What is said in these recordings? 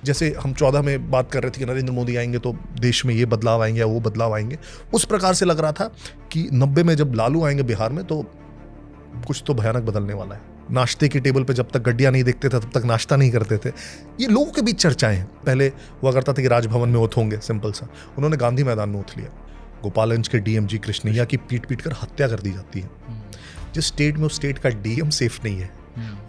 जैसे हम 14 में बात कर रहे थे कि नरेंद्र मोदी आएंगे तो देश में ये बदलाव आएंगे या वो बदलाव आएंगे, उस प्रकार से लग रहा था कि 90 में जब लालू आएंगे बिहार में तो कुछ तो भयानक बदलने वाला है। नाश्ते की टेबल पे जब तक गड्डियां नहीं देखते थे तब तक नाश्ता नहीं करते थे। ये लोगों के बीच चर्चाएं हैं। पहले हुआ करता था कि राजभवन में ओथ होंगे, सिंपल सा। उन्होंने गांधी मैदान में ओथ लिया। गोपालगंज के डीएम जी कृष्णैया की पीट कर हत्या कर दी जाती है। जिस स्टेट में उस स्टेट का डीएम सेफ नहीं है,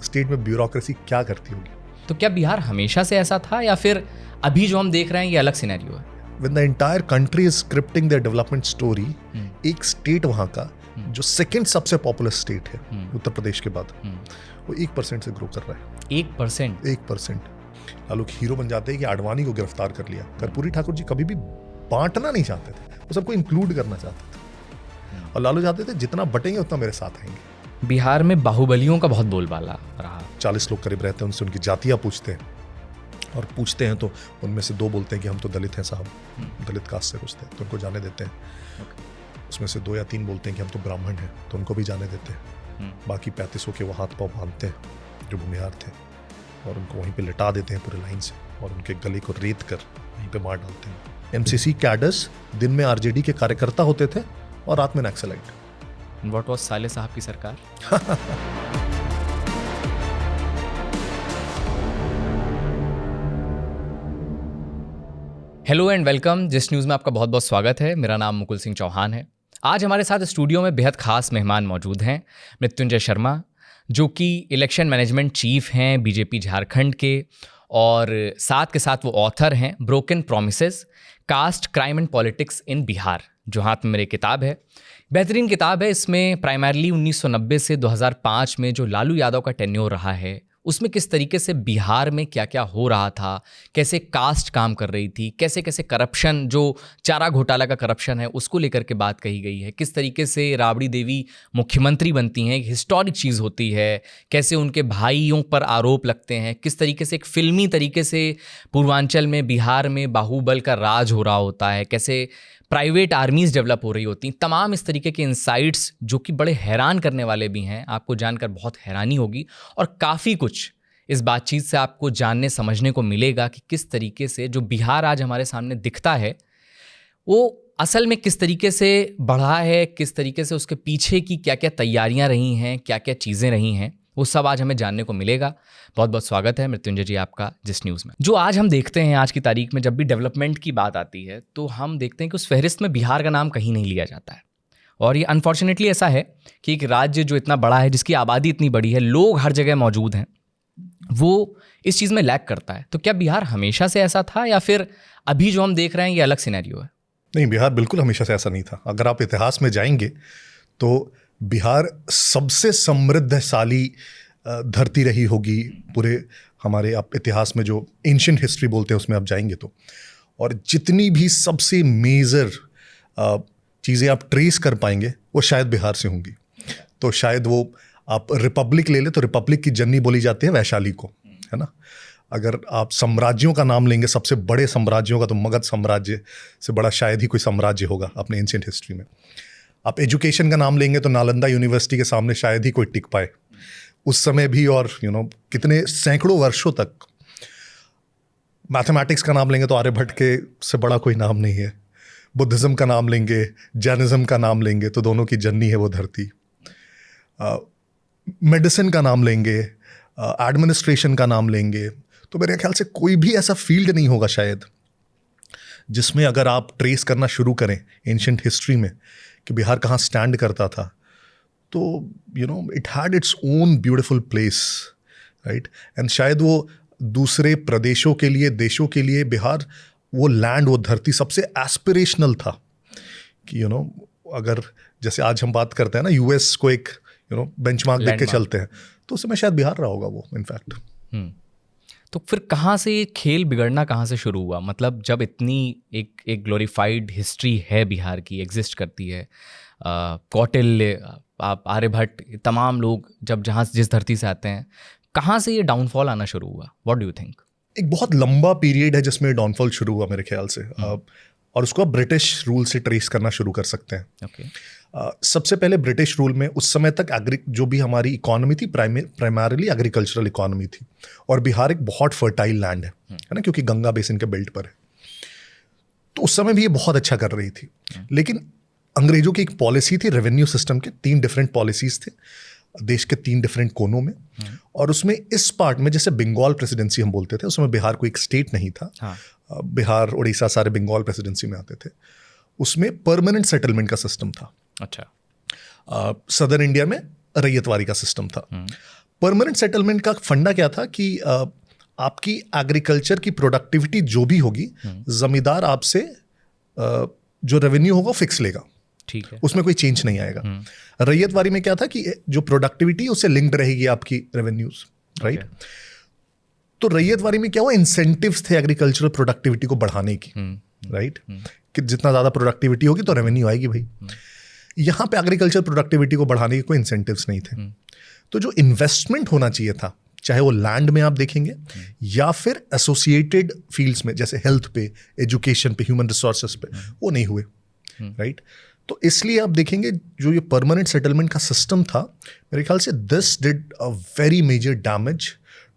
स्टेट में ब्यूरोक्रेसी क्या करती होगी। तो क्या बिहार हमेशा से ऐसा था या फिर अभी जो हम देख रहे हैं ये अलग सिनेरियो है? When the entire country is scripting their development story, एक स्टेट वहां का जो सेकंड सबसे पॉपुलर स्टेट है उत्तर प्रदेश के बाद, वो 1% से ग्रो कर रहा है। 1%? लालू हीरो बन जाते हैं कि आडवाणी को गिरफ्तार कर लिया। कर्पूरी ठाकुर जी कभी भी बांटना नहीं चाहते थे, वो सबको इंक्लूड करना चाहते थे। और लालू चाहते थे जितना बटेंगे उतना मेरे साथ आएंगे। बिहार में बाहुबलियों का बहुत बोलबाला रहा। 40 लोग करीब रहते हैं, उनसे उनकी जातियां पूछते हैं, और पूछते हैं तो उनमें से 2 बोलते हैं कि हम तो दलित हैं साहब, दलित कास्ट से पूछते हैं तो उनको जाने देते हैं। उसमें से 2 या 3 बोलते हैं कि हम तो ब्राह्मण हैं तो उनको भी जाने देते हैं। बाकी 35 के वो हाथ पाँव बांधते हैं जो भूमिहार थे, और उनको वहीं पे लिटा देते हैं पूरे लाइन से, और उनके गले को रेत कर वहीं पे मार डालते हैं। एमसीसी कैडर्स दिन में आरजेडी के कार्यकर्ता होते थे और रात में नक्सलाइट। व्हाट वाज साले साहब की सरकार? Hello and welcome. जिस न्यूज़ में आपका बहुत बहुत स्वागत है। मेरा नाम मुकुल सिंह चौहान है। आज हमारे साथ स्टूडियो में बेहद खास मेहमान मौजूद हैं। मृत्युंजय शर्मा, जो कि इलेक्शन मैनेजमेंट चीफ हैं बीजेपी झारखंड के, और साथ के साथ वो ऑथर हैं broken promises, caste crime and politics in Bihar, जो हाथ में मेरे किताब है। बेहतरीन किताब है। इसमें प्राइमरली 1990 से 2005 में जो लालू यादव का टेन्योर रहा है, उसमें किस तरीके से बिहार में क्या क्या हो रहा था, कैसे कास्ट काम कर रही थी, कैसे कैसे करप्शन, जो चारा घोटाला का करप्शन है उसको लेकर के बात कही गई है, किस तरीके से राबड़ी देवी मुख्यमंत्री बनती हैं, एक हिस्टोरिक चीज़ होती है, कैसे उनके भाइयों पर आरोप लगते हैं, किस तरीके से एक फिल्मी तरीके से पूर्वांचल में बिहार में बाहुबल का राज हो रहा होता है, कैसे प्राइवेट आर्मीज़ डेवलप हो रही होती हैं। तमाम इस तरीके के इंसाइट्स जो कि बड़े हैरान करने वाले भी हैं, आपको जानकर बहुत हैरानी होगी, और काफ़ी कुछ इस बातचीत से आपको जानने समझने को मिलेगा कि किस तरीके से जो बिहार आज हमारे सामने दिखता है वो असल में किस तरीके से बढ़ा है, किस तरीके से उसके पीछे की क्या क्या तैयारियां रही हैं, क्या क्या चीज़ें रही हैं, वो सब आज हमें जानने को मिलेगा। बहुत बहुत स्वागत है मृत्युंजय जी आपका जिस न्यूज़ में। जो आज हम देखते हैं आज की तारीख में, जब भी डेवलपमेंट की बात आती है तो हम देखते हैं कि उस फहरिस्त में बिहार का नाम कहीं नहीं लिया जाता है। और ये अनफॉर्चुनेटली ऐसा है कि एक राज्य जो इतना बड़ा है, जिसकी आबादी इतनी बड़ी है, लोग हर जगह मौजूद हैं, वो इस चीज़ में लैक करता है। तो क्या बिहार हमेशा से ऐसा था या फिर अभी जो हम देख रहे हैं ये अलग सिनेरियो है? नहीं, बिहार बिल्कुल हमेशा से ऐसा नहीं था। अगर आप इतिहास में जाएंगे तो बिहार सबसे समृद्धशाली धरती रही होगी पूरे हमारे, आप इतिहास में जो एंशिएंट हिस्ट्री बोलते हैं उसमें आप जाएंगे तो, और जितनी भी सबसे मेजर चीज़ें आप ट्रेस कर पाएंगे वो शायद बिहार से होंगी। तो शायद वो आप रिपब्लिक ले ले तो रिपब्लिक की जननी बोली जाती है वैशाली को, है ना। अगर आप साम्राज्यों का नाम लेंगे, सबसे बड़े साम्राज्यों का, तो मगध साम्राज्य से बड़ा शायद ही कोई साम्राज्य होगा अपने एंशिएंट हिस्ट्री में। आप एजुकेशन का नाम लेंगे तो नालंदा यूनिवर्सिटी के सामने शायद ही कोई टिक पाए उस समय भी, और कितने सैकड़ों वर्षों तक। मैथमेटिक्स का नाम लेंगे तो आर्यभट्ट के से बड़ा कोई नाम नहीं है। बुद्धिज़्म का नाम लेंगे, जैनिज़्म का नाम लेंगे तो दोनों की जननी है वो धरती। मेडिसिन का नाम लेंगे, एडमिनिस्ट्रेशन का नाम लेंगे, तो मेरे ख्याल से कोई भी ऐसा फील्ड नहीं होगा शायद जिसमें अगर आप ट्रेस करना शुरू करें एंशिएंट हिस्ट्री में कि बिहार कहाँ स्टैंड करता था, तो it had its own beautiful place, right. And शायद वो दूसरे प्रदेशों के लिए, देशों के लिए बिहार, वो लैंड, वो धरती सबसे एस्पिरेशनल था कि अगर जैसे आज हम बात करते हैं ना, यूएस को एक बेंचमार्क देख के चलते हैं, तो उस समय शायद बिहार रहा होगा वो, इनफैक्ट। तो फिर कहाँ से ये खेल बिगड़ना कहाँ से शुरू हुआ? मतलब जब इतनी एक ग्लोरीफाइड हिस्ट्री है बिहार की, एग्जिस्ट करती है, कौटिल्य, आप आर्यभट्ट, तमाम लोग जब जहाँ जिस धरती से आते हैं, कहाँ से ये डाउनफॉल आना शुरू हुआ? What do you think? एक बहुत लंबा पीरियड है जिसमें डाउनफॉल शुरू हुआ मेरे ख्याल से, और उसको आप ब्रिटिश रूल से ट्रेस करना शुरू कर सकते हैं। Okay. सबसे पहले ब्रिटिश रूल में उस समय तक जो भी हमारी इकोनॉमी थी प्राइमरली एग्रीकल्चरल इकोनॉमी थी, और बिहार एक बहुत फर्टाइल लैंड है ना, क्योंकि गंगा बेसिन के बेल्ट पर है, तो उस समय भी ये बहुत अच्छा कर रही थी। लेकिन अंग्रेजों की एक पॉलिसी थी रेवेन्यू सिस्टम के, 3 डिफरेंट पॉलिसीज थे देश के 3 डिफरेंट कोनों में, और उसमें इस पार्ट में जैसे बंगाल प्रेसिडेंसी हम बोलते थे, उसमें बिहार कोई एक स्टेट नहीं था। हाँ। बिहार उड़ीसा सारे बंगाल प्रेसिडेंसी में आते थे। उसमें परमानेंट सेटलमेंट का सिस्टम था। अच्छा। सदर्न इंडिया में रैयतवारी का सिस्टम था। परमानेंट सेटलमेंट का फंडा क्या था कि आपकी एग्रीकल्चर की प्रोडक्टिविटी जो भी होगी, जमींदार आपसे जो रेवेन्यू होगा फिक्स लेगा, ठीक है, उसमें कोई चेंज नहीं आएगा। रैयतवारी में क्या था कि जो प्रोडक्टिविटी उससे लिंक्ड रहेगी आपकी रेवेन्यूज, राइट। तो रैयतवारी में क्या हुआ, इंसेंटिव्स थे एग्रीकल्चरल प्रोडक्टिविटी को बढ़ाने की, राइट, कि जितना ज्यादा प्रोडक्टिविटी होगी तो रेवेन्यू आएगी भाई। यहाँ पे एग्रीकल्चर प्रोडक्टिविटी को बढ़ाने के कोई इंसेंटिव्स नहीं थे। तो जो इन्वेस्टमेंट होना चाहिए था, चाहे वो लैंड में आप देखेंगे या फिर एसोसिएटेड फील्ड्स में, जैसे हेल्थ पे, एजुकेशन पे, ह्यूमन रिसोर्सेज पे, वो नहीं हुए, राइट। तो इसलिए आप देखेंगे जो ये परमानेंट सेटलमेंट का सिस्टम था, मेरे ख्याल से this did a very major damage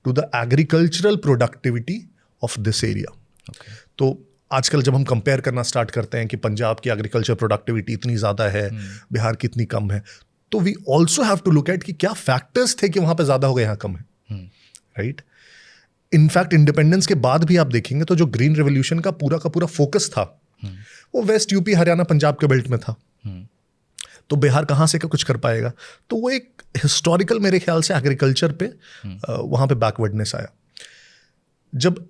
to the agricultural productivity of this area. तो आजकल जब हम कंपेयर करना स्टार्ट करते हैं कि पंजाब की एग्रीकल्चर प्रोडक्टिविटी इतनी ज़्यादा है, बिहार की इतनी कम है, तो we also have to look at कि क्या फैक्टर्स थे कि वहाँ पे ज़्यादा हो गए, यहाँ कम है, राइट। इनफैक्ट इंडिपेंडेंस के बाद भी आप देखेंगे तो जो ग्रीन रेवोल्यूशन का पूरा फोकस था वो वेस्ट यूपी हरियाणा पंजाब के बेल्ट में था। तो बिहार कहाँ से कुछ कर पाएगा? तो वो एक हिस्टोरिकल मेरे ख्याल से एग्रीकल्चर पे वहाँ पे बैकवर्डनेस आया। जब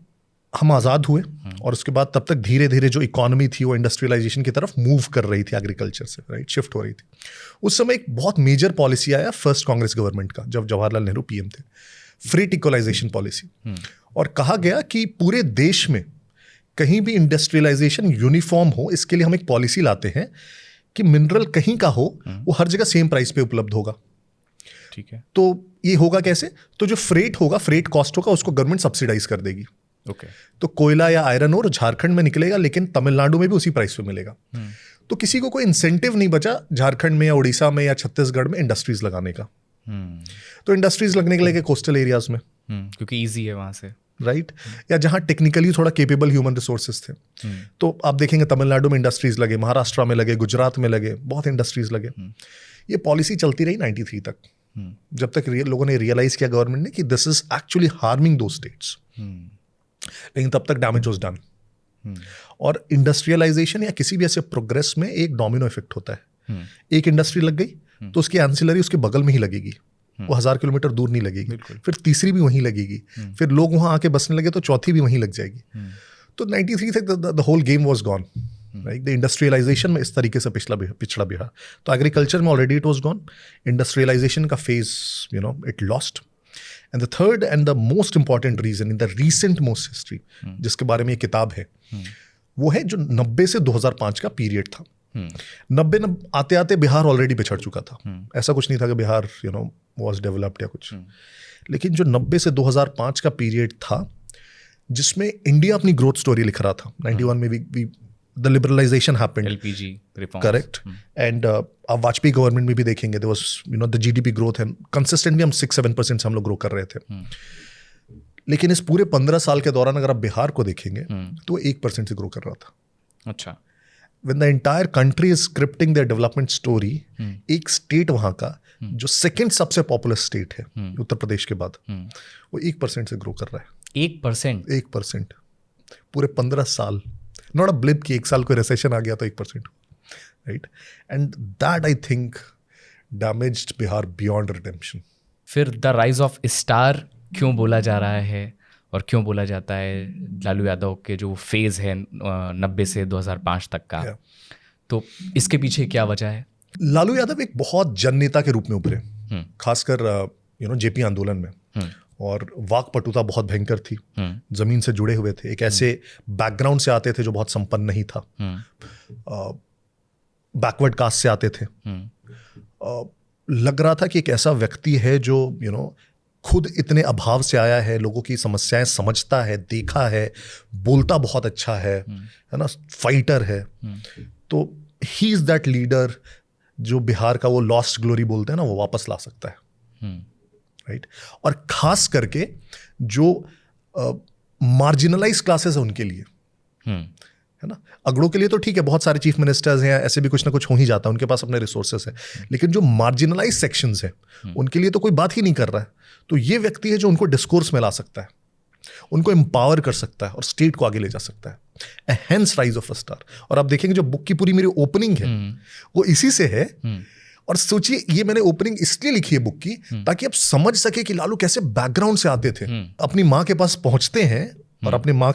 हम आज़ाद हुए और उसके बाद तब तक धीरे धीरे जो इकोनॉमी थी वो इंडस्ट्रियलाइजेशन की तरफ मूव कर रही थी, एग्रीकल्चर से, राइट, शिफ्ट हो रही थी। उस समय एक बहुत मेजर पॉलिसी आया फर्स्ट कांग्रेस गवर्नमेंट का, जब जवाहरलाल नेहरू पीएम थे, फ्री इक्वलाइजेशन पॉलिसी। और कहा गया कि पूरे देश में कहीं भी इंडस्ट्रियलाइजेशन यूनिफॉर्म हो, इसके लिए हम एक पॉलिसी लाते हैं कि मिनरल कहीं का हो वो हर जगह सेम प्राइस पे उपलब्ध होगा। ठीक है। तो ये होगा कैसे? तो जो फ्रेट होगा, फ्रेट कॉस्ट होगा, उसको गवर्नमेंट सब्सिडाइज कर देगी। ओके। तो कोयला या आयरन ओर झारखंड में निकलेगा, लेकिन तमिलनाडु में भी उसी प्राइस पे मिलेगा। तो किसी को कोई इंसेंटिव नहीं बचा झारखंड में या उड़ीसा में या छत्तीसगढ़ में इंडस्ट्रीज लगाने का। तो इंडस्ट्रीज लगने के लिए कोस्टल एरियाज में, क्योंकि ईजी है वहां से, राइट, या जहां टेक्निकली थोड़ा केपेबल ह्यूमन रिसोर्सेज थे। तो आप देखेंगे तमिलनाडु में इंडस्ट्रीज लगे, महाराष्ट्र में लगे, गुजरात में लगे, बहुत इंडस्ट्रीज लगे। ये पॉलिसी चलती रही 93 तक, जब तक लोगों ने रियलाइज किया, गवर्नमेंट ने, कि दिस इज एक्चुअली हार्मिंग दो स्टेट्स। लेकिन तब तक डैमेज वाज डन। और इंडस्ट्रियलाइजेशन या किसी भी ऐसे प्रोग्रेस में एक डोमिनो इफेक्ट होता है। एक इंडस्ट्री लग गई तो उसकी एंसिलरी उसके बगल में ही लगेगी, वो 1000 किलोमीटर दूर नहीं लगेगी, फिर तीसरी भी वहीं लगेगी, फिर लोग वहां आके बसने लगे तो चौथी भी वहीं लग जाएगी। तो 93 तक the whole game was gone, right. The industrialization में इस तरीके से पिछड़ा बिहार। तो एग्रीकल्चर में already it was gone, industrialization का phase it lost. And the third and the most important reason in the recent most history, जिसके बारे में ये किताब है, वो है जो 90 से 2005 का पीरियड था। 90 आते आते बिहार ऑलरेडी बिछड़ चुका था। ऐसा कुछ नहीं था कि बिहार वाज डेवलप्ड या कुछ, लेकिन जो 90 से 2005 का पीरियड था, जिसमें इंडिया अपनी ग्रोथ स्टोरी लिख रहा था। 91 में the liberalisation happened, LPG reforms, correct. And आप वाजपेयी गवर्नमेंट में भी देखेंगे, there was the GDP growth है, कंसिस्टेंटली हम 6-7% से हम लोग ग्रो कर रहे थे। लेकिन इस पूरे 15 साल के दौरान अगर आप बिहार को देखेंगे तो 1% से ग्रो कर रहा था। अच्छा। When the entire country is scripting their development story, एक स्टेट वहां का जो सेकंड सबसे पॉपुलर स्टेट है उत्तर प्रदेश के बाद, वो 1% से ग्रो कर रहा है। 1%? 1% पूरे 15 साल। नॉट अ ब्लिप कि एक साल कोई रिसेशन आ गया तो 1%, right. And that I think damaged Bihar beyond redemption. फिर द राइज ऑफ स्टार क्यों बोला जा रहा है और क्यों बोला जाता है लालू यादव के जो फेज है 90 से 2005 तक का, तो इसके पीछे क्या वजह है? लालू यादव एक बहुत जननेता के रूप में उभरे, खासकर जेपी आंदोलन में, और वाकपटुता बहुत भयंकर थी, जमीन से जुड़े हुए थे, एक ऐसे बैकग्राउंड से आते थे जो बहुत संपन्न नहीं था, बैकवर्ड कास्ट से आते थे। लग रहा था कि एक ऐसा व्यक्ति है जो खुद इतने अभाव से आया है, लोगों की समस्याएं समझता है, देखा है, बोलता बहुत अच्छा है ना, फाइटर है। तो ही इज दैट लीडर जो बिहार का वो लॉस्ट ग्लोरी बोलते हैं ना, वो वापस ला सकता है, राइट। और खास करके जो मार्जिनलाइज क्लासेस है उनके लिए, है ना। अगड़ों के लिए तो ठीक है, बहुत सारे चीफ मिनिस्टर्स हैं, ऐसे भी कुछ ना कुछ हो ही जाता है, उनके पास अपने रिसोर्सेस है। लेकिन जो मार्जिनलाइज सेक्शंस हैं उनके लिए तो कोई बात ही नहीं कर रहा है। तो ये व्यक्ति है जो उनको डिस्कोर्स में ला सकता है, उनको एम्पावर कर सकता है और स्टेट को आगे ले जा सकता है। A hence rise of a star. और आप देखेंगे जो बुक की पूरी मेरी ओपनिंग है वो इसी से है। और सोचिए, ये मैंने ओपनिंग इसलिए लिखी है बुक की ताकि आप समझ सके कि लालू कैसे बैकग्राउंड से आते थे। अपनी माँ के पास पहुंचते हैं और अपनी माँ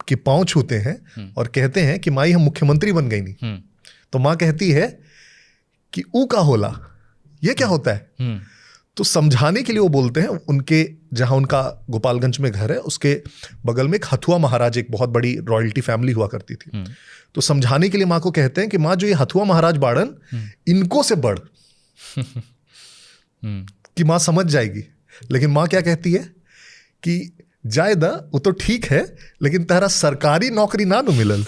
के पांव छूते हैं और कहते हैं कि माई हम मुख्यमंत्री बन गई नहीं। तो माँ कहती है कि ऊ का होला, ये क्या होता है। तो समझाने के लिए वो बोलते हैं, उनके जहां उनका गोपालगंज में घर है उसके बगल में एक हथुआ महाराज, एक बहुत बड़ी रॉयल्टी फैमिली हुआ करती थी। तो समझाने के लिए माँ को कहते हैं कि माँ जो ये हथुआ महाराज बाड़न, इनको से बढ़, कि माँ समझ जाएगी। लेकिन माँ क्या कहती है कि जायदा वो तो ठीक है लेकिन तेरा सरकारी नौकरी ना नु मिलल।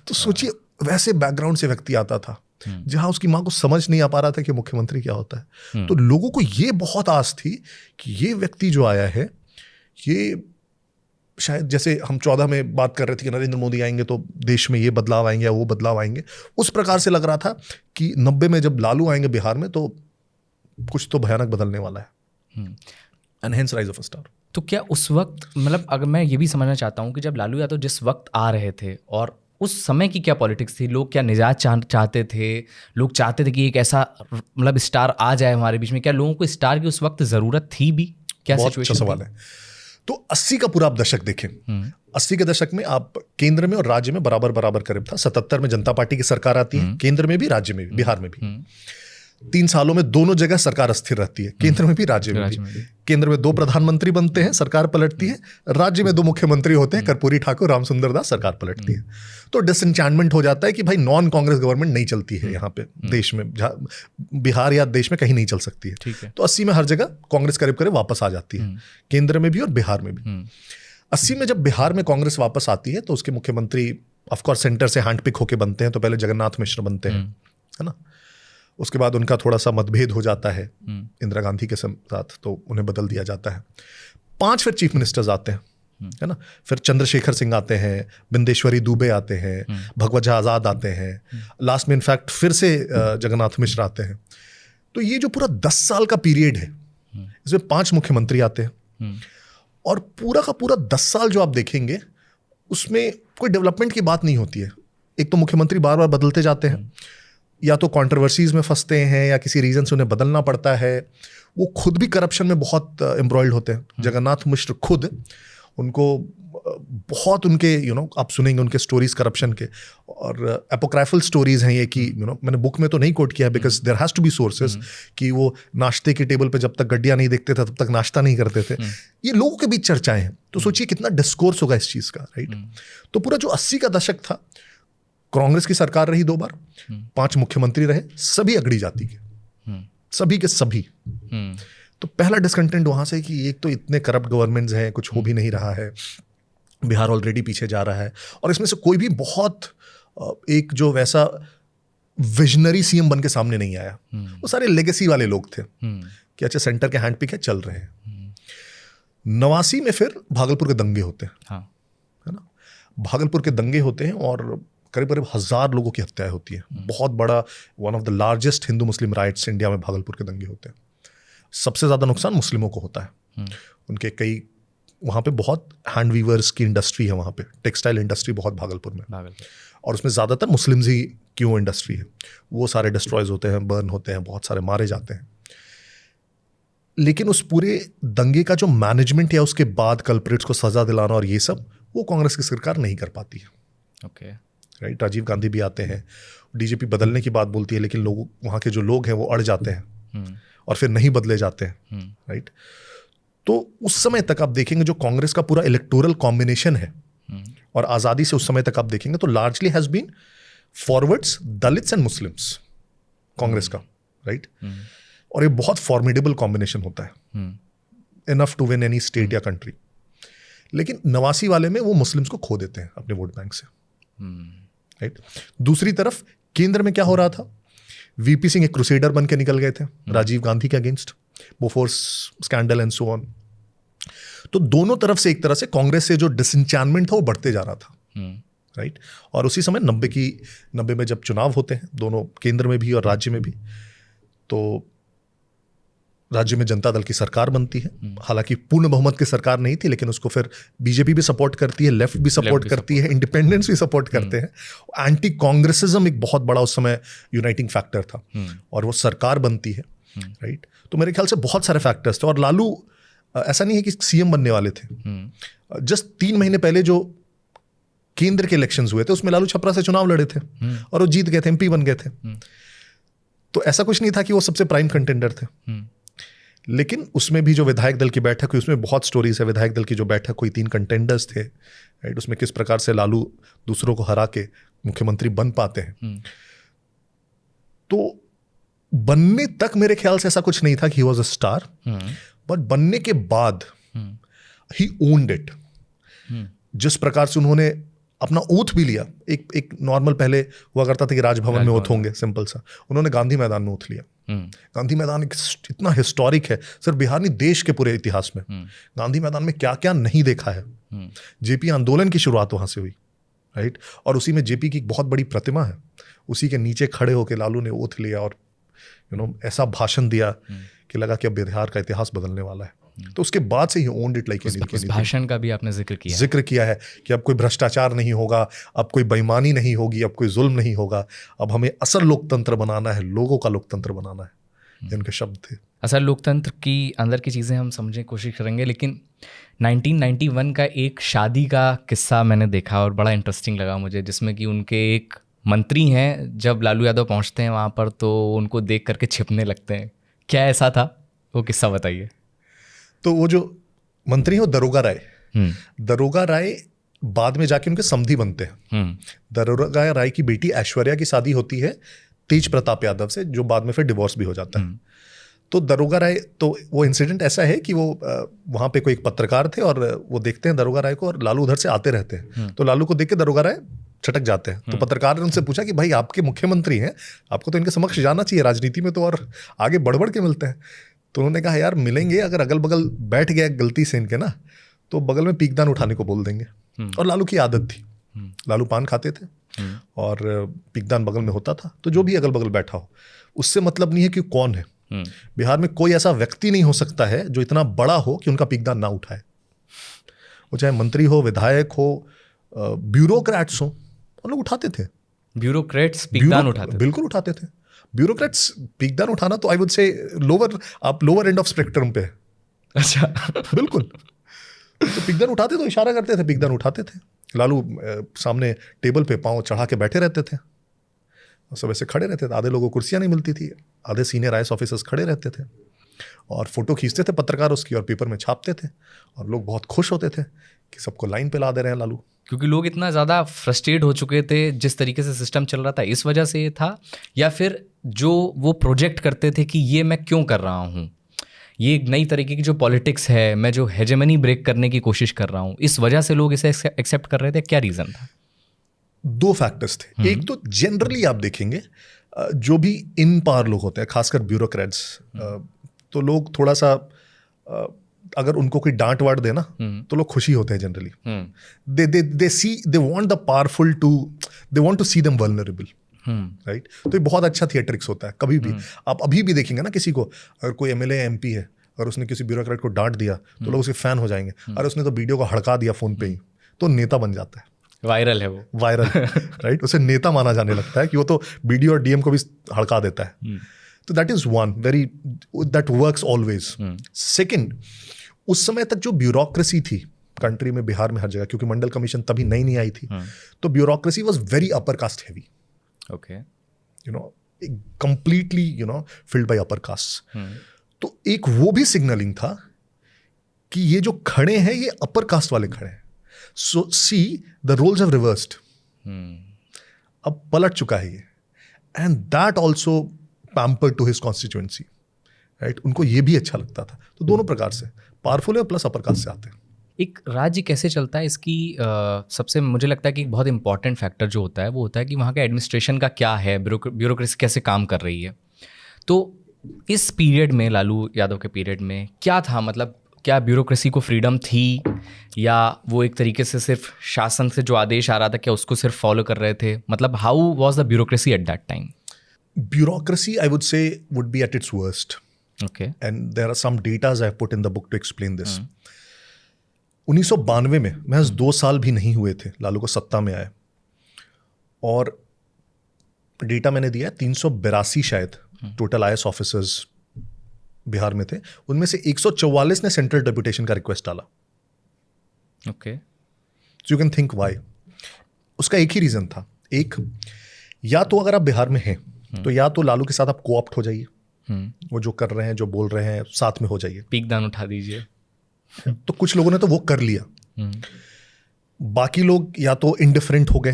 तो सोचिए, वैसे बैकग्राउंड से व्यक्ति आता था जहां उसकी माँ को समझ नहीं आ पा रहा था कि मुख्यमंत्री क्या होता है। तो लोगों को ये बहुत आस थी कि ये व्यक्ति जो आया है, ये शायद जैसे हम 14 में बात कर रहे थे कि नरेंद्र मोदी आएंगे तो देश में ये बदलाव आएंगे या वो बदलाव आएंगे, उस प्रकार से लग रहा था कि 90 में जब लालू आएंगे बिहार में तो कुछ तो भयानक बदलने वाला है। And hence rise of a star. तो क्या उस वक्त, मतलब अगर मैं ये भी समझना चाहता हूँ कि जब लालू यादव जिस वक्त आ रहे थे और उस समय की क्या पॉलिटिक्स थी, लोग क्या निजात चाहते थे, लोग चाहते थे कि एक ऐसा मतलब स्टार आ जाए हमारे बीच में, क्या लोगों को स्टार की उस वक्त ज़रूरत थी भी, क्या बहुत अच्छा सवाल है। तो 80 का पूरा आप दशक देखें, 80 के दशक में आप केंद्र में और राज्य में बराबर बराबर करीब था। 77 में जनता पार्टी की सरकार आती है, केंद्र में भी राज्य में भी, बिहार में भी। 3 सालों में दोनों जगह सरकार अस्थिर रहती है, केंद्र में भी राज्य में भी। केंद्र में 2 प्रधानमंत्री बनते हैं, सरकार पलटती है। राज्य में 2 मुख्यमंत्री होते हैं, कर्पूरी ठाकुर, रामसुंदर दास, सरकार पलटती है। तो डिसएंचैंटमेंट हो जाता है कि भाई नॉन कांग्रेस गवर्नमेंट नहीं चलती है यहाँ पे देश में, बिहार या देश में कहीं नहीं चल सकती है। तो 80 में हर जगह कांग्रेस करीब करीब वापस आ जाती है, केंद्र में भी और बिहार में भी। 80 में जब बिहार में कांग्रेस वापस आती है तो उसके मुख्यमंत्री ऑफकोर्स सेंटर से हैंडपिक होके बनते हैं। तो पहले जगन्नाथ मिश्र बनते हैं, है ना। उसके बाद उनका थोड़ा सा मतभेद हो जाता है इंदिरा गांधी के साथ, तो उन्हें बदल दिया जाता है। 5 फिर चीफ मिनिस्टर्स आते हैं, है ना। फिर चंद्रशेखर सिंह आते हैं, बिंदेश्वरी दुबे आते हैं, भगवत झा आज़ाद आते हैं, लास्ट में इनफैक्ट फिर से जगन्नाथ मिश्र आते हैं। तो ये जो पूरा 10 साल का पीरियड है, इसमें 5 मुख्यमंत्री आते हैं। और पूरा का पूरा 10 साल जो आप देखेंगे उसमें कोई डेवलपमेंट की बात नहीं होती है। एक तो मुख्यमंत्री बार बार बदलते जाते हैं, या तो कंट्रोवर्सीज में फंसते हैं या किसी रीजन से उन्हें बदलना पड़ता है। वो खुद भी करप्शन में बहुत एम्ब्रॉयल्ड होते हैं। जगन्नाथ मिश्र खुद, उनको बहुत उनके आप सुनेंगे उनके स्टोरीज करप्शन के, और एपोक्राइफल स्टोरीज हैं ये कि मैंने बुक में तो नहीं कोट किया because there has to be sources, कि वो नाश्ते की टेबल पे जब तक गड्डियाँ नहीं देखते थे तब तक नाश्ता नहीं करते थे। ये लोगों के बीच चर्चाएं हैं। तो सोचिए कितना डिस्कोर्स होगा इस चीज़ का, राइट। तो पूरा जो 80 का दशक था, कांग्रेस की सरकार रही 2 बार, 5 मुख्यमंत्री रहे, सभी अगड़ी जाति के, सभी के सभी। तो पहला डिस्कंटेंट वहां से कि एक तो इतने करप्ट गवर्नमेंट्स हैं, कुछ हो भी नहीं रहा है, बिहार ऑलरेडी पीछे जा रहा है, और इसमें से कोई भी बहुत एक जो वैसा विजनरी सीएम बन के सामने नहीं आया। वो सारे लेगेसी वाले लोग थे कि अच्छा सेंटर के हैंड पिक है, चल रहे हैं। 89 में फिर भागलपुर के दंगे होते हैं, है ना। भागलपुर के दंगे होते हैं और करीब करीब 1000 लोगों की हत्याएं होती है। बहुत बड़ा, one of the largest Hindu Muslim rights India में भागलपुर के दंगे होते हैं। सबसे ज़्यादा नुकसान मुस्लिमों को होता है। उनके कई, वहाँ पे बहुत हैंड वीवर्स की इंडस्ट्री है, वहाँ पे टेक्सटाइल इंडस्ट्री बहुत भागलपुर में, और उसमें ज़्यादातर मुस्लिम्स ही की वो इंडस्ट्री है। वो सारे डिस्ट्रॉयज होते हैं, बर्न होते हैं, बहुत सारे मारे जाते हैं। लेकिन उस पूरे दंगे का जो मैनेजमेंट या उसके बाद कल्प्रिट्स को सज़ा दिलाना और ये सब, वो कांग्रेस की सरकार नहीं कर पाती है। Okay, right. राजीव गांधी भी आते हैं, डीजीपी बदलने की बात बोलती है, लेकिन लोग, वहाँ के जो लोग हैं वो अड़ जाते हैं और फिर नहीं बदले जाते हैं, राइट। तो उस समय तक आप देखेंगे जो कांग्रेस का पूरा इलेक्टोरल कॉम्बिनेशन है, और आज़ादी से उस समय तक आप देखेंगे तो largely has been forwards Dalits and Muslims, Congress का, राइट। और ये बहुत फॉर्मिडेबल कॉम्बिनेशन होता है, enough to win any state या कंट्री। लेकिन 89 वाले में वो मुस्लिम्स को खो देते हैं अपने वोट बैंक से, राइट। दूसरी तरफ केंद्र में क्या हो रहा था वीपी सिंह एक क्रूसेडर बन के निकल गए थे राजीव गांधी के against, Bofors scandal and so on. तो दोनों तरफ से एक तरह से कांग्रेस से जो डिसइंचैनमेंट था वो बढ़ते जा रहा था, राइट। और उसी समय 90 में जब चुनाव होते हैं दोनों केंद्र में भी और राज्य में भी, तो राज्य में जनता दल की सरकार बनती है। हालांकि पूर्ण बहुमत की सरकार नहीं थी, लेकिन उसको फिर बीजेपी भी सपोर्ट करती है, लेफ्ट भी सपोर्ट करती है, इंडिपेंडेंट्स भी सपोर्ट करते हैं। एंटी कांग्रेसिज्म एक बहुत बड़ा उस समय यूनाइटिंग फैक्टर था, और वो सरकार बनती है, राइट। तो मेरे ख्याल से बहुत सारे फैक्टर्स थे। और लालू ऐसा नहीं है कि सीएम बनने वाले थे, जस्ट 3 महीने पहले जो केंद्र के इलेक्शंस हुए थे उसमें लालू छपरा से चुनाव लड़े थे और वो जीत गए थे, एमपी बन गए थे। तो ऐसा कुछ नहीं था कि वो सबसे प्राइम कंटेंडर थे। लेकिन उसमें भी जो विधायक दल की बैठक हुई उसमें बहुत स्टोरीज है। विधायक दल की जो बैठक हुई 3 कंटेंडर्स थे, राइट। उसमें किस प्रकार से लालू दूसरों को हरा के मुख्यमंत्री बन पाते हैं। तो बनने तक मेरे ख्याल से ऐसा कुछ नहीं था कि he was a star, but बनने के बाद ही ओन्ड इट। जिस प्रकार से उन्होंने अपना ओथ भी लिया, एक नॉर्मल पहले हुआ करता था कि राजभवन में ओथ होंगे, सिंपल सा, उन्होंने गांधी मैदान में ओथ लिया। गांधी मैदान इतना हिस्टोरिक है, सिर्फ बिहार नहीं देश के पूरे इतिहास में गांधी मैदान में क्या क्या नहीं देखा है। जेपी आंदोलन की शुरुआत वहां से हुई, राइट। और उसी में जेपी की एक बहुत बड़ी प्रतिमा है, उसी के नीचे खड़े होकर लालू ने ओथ लिया और ऐसा भाषण दिया कि लगा कि अब बिहार का इतिहास बदलने वाला है। तो उसके बाद से ही ओन्ड इट लाइक उस भाषण का भी आपने जिक्र किया है कि अब कोई भ्रष्टाचार नहीं होगा, अब कोई बेईमानी नहीं होगी, अब कोई जुल्म नहीं होगा, अब हमें असल लोकतंत्र बनाना है, लोगों का लोकतंत्र बनाना है। इनके शब्द थे। असल लोकतंत्र की अंदर की चीज़ें हम समझने की कोशिश करेंगे, लेकिन 1991 का एक शादी का किस्सा मैंने देखा और बड़ा इंटरेस्टिंग लगा मुझे, जिसमें कि उनके एक मंत्री हैं, जब लालू यादव पहुंचते हैं वहाँ पर तो उनको देख करके छिपने लगते हैं। क्या ऐसा था, वो किस्सा बताइए। तो वो जो मंत्री हैं वो दरोगा राय बाद में जाके उनके समधी बनते हैं। दरोगा राय की बेटी ऐश्वर्या की शादी होती है तेज प्रताप यादव से, जो बाद में फिर डिवोर्स भी हो जाता है। तो दरोगा राय, तो वो इंसिडेंट ऐसा है कि वो वहाँ पे कोई एक पत्रकार थे और वो देखते हैं दरोगा राय को, और लालू उधर से आते रहते हैं। तो लालू को देख के दरोगा राय छटक जाते हैं। तो पत्रकार ने उनसे पूछा कि भाई आपके मुख्यमंत्री हैं, आपको तो इनके समक्ष जाना चाहिए, राजनीति में तो और आगे बढ़ के मिलते हैं। तो उन्होंने कहा यार मिलेंगे, अगर अगल बगल बैठ गया गलती से इनके ना, तो बगल में पीकदान उठाने को बोल देंगे। और लालू की आदत थी, लालू पान खाते थे और पीकदान बगल में होता था, तो जो भी अगल बगल बैठा हो उससे मतलब नहीं है कि कौन है। बिहार में कोई ऐसा व्यक्ति नहीं हो सकता है जो इतना बड़ा हो कि उनका पीकदान ना उठाए। वो चाहे मंत्री हो, विधायक हो, ब्यूरोक्रेट्स हो, वो लोग उठाते थे। ब्यूरोक्रेट्स पीकदान उठाते थे? बिल्कुल उठाते थे। ब्यूरोक्रेट्स पीकदान उठाना तो I would say lower end of spectrum पे है। अच्छा। बिल्कुल। तो पीकदान उठाते तो इशारा करते थे, पीकदान उठाते थे। लालू सामने टेबल पे पांव चढ़ा के बैठे रहते थे, सब ऐसे खड़े रहते थे। आधे लोगों को कुर्सियां नहीं मिलती थी, आधे सीनियर आईएएस ऑफिसर्स खड़े रहते थे और फोटो खींचते थे पत्रकार उसकी और पेपर में छापते थे, और लोग बहुत खुश होते थे कि सबको लाइन पे ला दे रहे हैं लालू। क्योंकि लोग इतना ज़्यादा फ्रस्ट्रेट हो चुके थे जिस तरीके से सिस्टम चल रहा था, इस वजह से ये था, या फिर जो वो प्रोजेक्ट करते थे कि ये मैं क्यों कर रहा हूँ, ये एक नई तरीके की जो पॉलिटिक्स है, मैं जो हेजेमनी ब्रेक करने की कोशिश कर रहा हूँ, इस वजह से लोग इसे एक्सेप्ट कर रहे थे? क्या रीज़न था? 2 फैक्टर्स थे। एक तो जनरली आप देखेंगे जो भी इन पावर लोग होते हैं, खासकर ब्यूरोक्रेट्स, तो लोग थोड़ा सा अगर उनको कोई डांट वाट देना तो लोग खुशी होते हैं generally. They want the powerful to, they want to see them vulnerable, right. तो ये बहुत अच्छा थिएट्रिक्स होता है। कभी भी आप अभी भी देखेंगे ना, किसी को अगर कोई एमएलए एमपी है और उसने किसी ब्यूरोक्रेट को डांट दिया तो लोग उसके फैन हो जाएंगे। अरे उसने तो वीडियो को हड़का दिया फोन पे ही, तो नेता बन जाता है, वायरल है वो, वायरल, राइट। उसे नेता माना जाने लगता है कि वो तो बीडीओ और डीएम को भी हड़का देता है। तो that is one very, that works always. Second, उस समय तक जो ब्यूरोक्रेसी थी कंट्री में, बिहार में हर जगह, क्योंकि मंडल कमीशन तभी नई आई थी, तो bureaucracy was very upper caste heavy. Okay, completely filled by upper caste. तो एक वो भी सिग्नलिंग था कि ये जो खड़े हैं ये अपर कास्ट वाले खड़े हैं। So see the roles have reversed, अब पलट चुका है ये, and that also pampered to his constituency, right. उनको ये भी अच्छा लगता था। तो दोनों प्रकार से पावरफुल है प्लस अपर कास्ट से आते हैं। एक राज्य कैसे चलता है इसकी सबसे मुझे लगता है कि एक बहुत इंपॉर्टेंट फैक्टर जो होता है वो होता है कि वहाँ का एडमिनिस्ट्रेशन का क्या है, ब्यूरोक्रेसी कैसे काम कर रही है। तो इस पीरियड में, लालू यादव के पीरियड में क्या था, मतलब क्या ब्यूरोक्रेसी को फ्रीडम थी या वो एक तरीके से सिर्फ शासन से जो आदेश आ रहा था क्या उसको सिर्फ फॉलो कर रहे थे? मतलब how was the bureaucracy at that time? Bureaucracy, I would say, would be at its worst. Okay. And there are some datas I have put in the book to explain this. 1992 में महज 2 साल भी नहीं हुए थे लालू को सत्ता में आए, और डेटा मैंने दिया है 382 शायद टोटल IAS ऑफिसर्स बिहार में थे, उनमें से 144 ने सेंट्रल डेपुटेशन का रिक्वेस्ट डाला। Okay. You can think Y. उसका एक ही रीजन था, एक, या तो अगर आप बिहार में हैं तो या तो लालू के साथ आप कोऑप्ट हो जाइए, वो जो कर रहे हैं, जो बोल रहे हैं, साथ में हो जाइए, पीक दान उठा दीजिए। तो कुछ लोगों ने तो वो कर लिया। बाकी लोग या तो इंडिफरेंट हो गए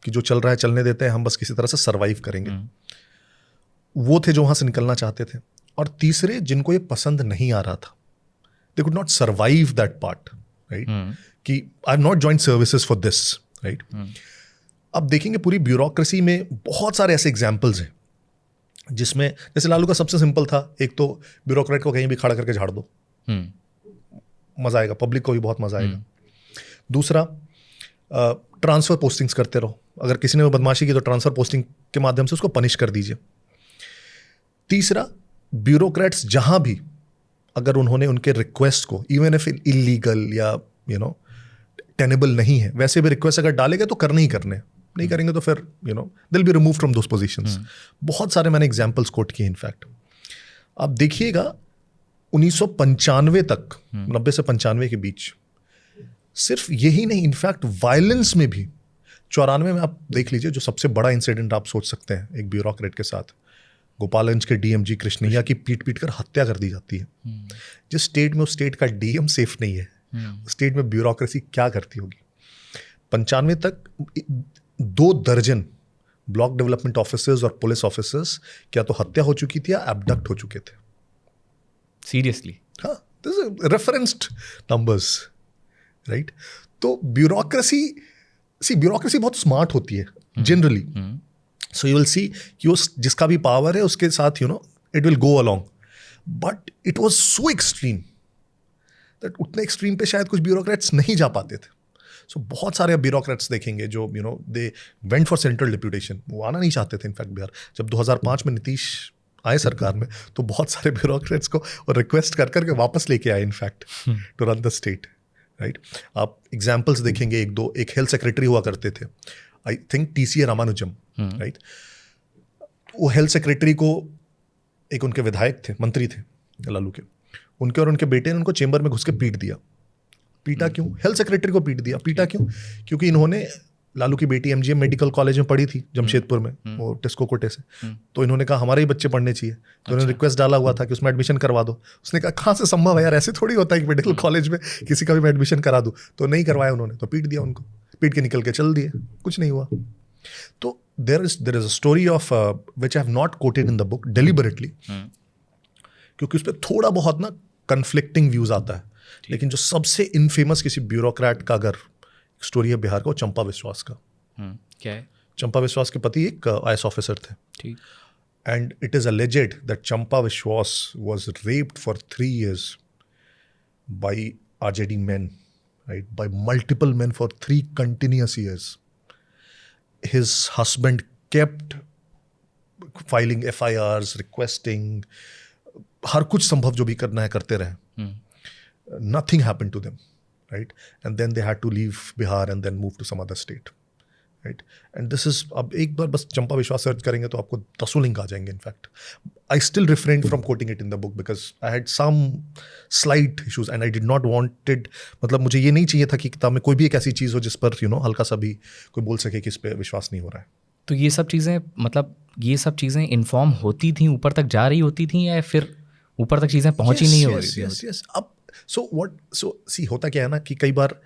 कि जो चल रहा है चलने देते हैं, हम बस किसी तरह से सरवाइव करेंगे, वो थे जो वहां से निकलना चाहते थे। और तीसरे, जिनको ये पसंद नहीं आ रहा था, they could not survive that part, right, कि I have not joined services for this, right. अब देखेंगे पूरी ब्यूरोक्रेसी में बहुत सारे ऐसे एग्जाम्पल्स हैं जिसमें, जैसे लालू का सबसे सिंपल था, एक तो ब्यूरोक्रेट को कहीं भी खड़ा करके झाड़ दो, मजा आएगा, पब्लिक को भी बहुत मजा आएगा। दूसरा, ट्रांसफर पोस्टिंग्स करते रहो, अगर किसी ने वो बदमाशी की तो ट्रांसफर पोस्टिंग के माध्यम से उसको पनिश कर दीजिए। तीसरा, ब्यूरोक्रेट्स जहां भी अगर उन्होंने उनके रिक्वेस्ट को, इवन इफ इलीगल या टेनेबल नहीं है, वैसे भी रिक्वेस्ट अगर डालेंगे तो करने ही करने, नहीं करेंगे तो फिर दिल be remove from those positions. बहुत सारे मैंने एग्जांपल्स कोट किए। इनफैक्ट आप देखिएगा 1995 तक, 90 से 95 के बीच, सिर्फ यही नहीं, इनफैक्ट वायलेंस में भी 94 में आप देख लीजिए, जो सबसे बड़ा इंसिडेंट आप सोच सकते हैं एक ब्यूरोक्रेट के साथ, गोपालगंज के डीएम जी कृष्णैया की पीट कर हत्या कर दी जाती है। जिस स्टेट में उस स्टेट का डीएम सेफ नहीं है, स्टेट में ब्यूरोक्रेसी क्या करती होगी। 95 तक 2 दर्जन ब्लॉक डेवलपमेंट ऑफिसर्स और पुलिस ऑफिसर्स क्या तो हत्या हो चुकी थी या एब्डक्ट हो चुके थे। सीरियसली? हाँ, this is referenced numbers, right. तो ब्यूरोक्रेसी बहुत स्मार्ट होती है generally. So you will see कि वो जिसका भी पावर है उसके साथ it will go along, but it was so extreme that उतने एक्सट्रीम पे शायद कुछ ब्यूरोक्रेट्स नहीं जा पाते थे। सो बहुत सारे ब्यूरोक्रेट्स देखेंगे जो they went for central deputation, वो आना नहीं चाहते थे इनफैक्ट बिहार। जब 2005 में नीतीश आए सरकार में तो बहुत सारे ब्यूरोक्रेट्स को रिक्वेस्ट कर करके वापस लेके आए in fact to run the state, right. आप एग्जाम्पल्स देखेंगे एक हेल्थ सेक्रेटरी हुआ करते थे, I think TCA Ramanujam, right. वो हेल्थ सेक्रेटरी को, एक उनके विधायक थे, मंत्री थे लालू के, उनके और उनके बेटे ने उनको चेंबर में घुस के पीट दिया। पीटा क्यों? हेल्थ सेक्रेटरी को पीट दिया। पीटा क्यों? क्योंकि इन्होंने, लालू की बेटी MGM मेडिकल कॉलेज में पढ़ी थी जमशेदपुर में, वो टिस्को कोटे से, तो इन्होंने कहा हमारे ही बच्चे पढ़ने चाहिए, तो उन्होंने रिक्वेस्ट डाला हुआ था कि उसमें एडमिशन करवा दो। उसने कहा कहाँ से संभव है यार, ऐसे थोड़ी होता है कि मेडिकल कॉलेज में किसी का भी मैं एडमिशन करा दूँ, तो नहीं करवाया उन्होंने, तो पीट दिया उनको, पीट के निकल के चल दिए, कुछ नहीं हुआ। तो there is a story of which I have not quoted in the book deliberately, क्योंकि उस पर थोड़ा बहुत ना कन्फ्लिक्टिंग व्यूज आता है, लेकिन जो सबसे इनफेमस किसी ब्यूरोक्रेट का अगर स्टोरी है बिहार का, वो चंपा विश्वास का। क्या है? चंपा विश्वास के पति एक IAS ऑफिसर थे, ठीक। And it is alleged that चंपा विश्वास was raped for 3 years by RJD men, right, by multiple men for 3 continuous years. His husband kept filing FIRs, requesting, हर कुछ संभव जो भी करना है करते रहे। Nothing happened to them, right? And then they had to leave Bihar and then move to some other state, right? And this is, अब एक बार बस चंपा विश्वास सर्च करेंगे तो आपको 10 लिंक आ जाएंगे। In fact I still refrained from quoting it in the book because I had some slight issues and I did not wanted, मतलब मुझे ये नहीं चाहिए था कि किताब में कोई भी एक ऐसी चीज़ हो जिस पर हल्का सा भी कोई बोल सके कि इस पर विश्वास नहीं हो रहा है। तो ये सब चीज़ें, मतलब ये सब चीज़ें इन्फॉर्म होती थी, ऊपर तक जा रही होती थी, या फिर ऊपर तक चीज़ें पहुंच ही नहीं हो रही थी? Yes. अब सी होता क्या है ना कि कई बार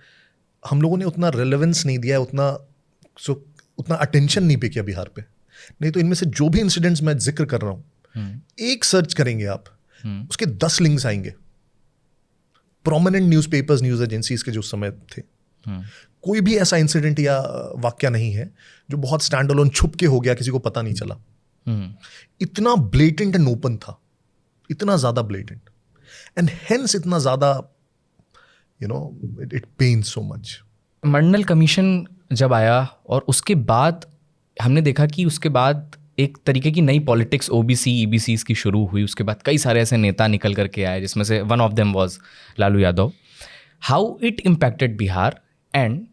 हम लोगों ने उतना रेलेवेंस नहीं दिया, उतना अटेंशन नहीं पे किया बिहार पे। नहीं तो इनमें से जो भी इंसिडेंट्स मैं जिक्र कर रहा हूँ, एक सर्च करेंगे आप, उसके 10 लिंक्स आएंगे, प्रोमिनेंट न्यूज़पेपर्स, न्यूज़ एजेंसीज के जो समय थे, कोई भी ऐसा इंसिडेंट या वाक्य नहीं है जो बहुत स्टैंड अलोन छुप के हो गया, किसी को पता नहीं चला। इतना ब्लेटेंट एंड ओपन था, इतना ज्यादा ब्लेटेंट, एंड हेंस इतना ज्यादा it pens so much. Mandal commission जब आया और उसके बाद हमने देखा कि उसके बाद एक तरीके की नई पॉलिटिक्स ओबीसी ईबीसी की शुरू हुई। उसके बाद कई सारे ऐसे नेता निकल करके आए, जिसमें से one of them was Lalu Yadav. How it impacted Bihar, and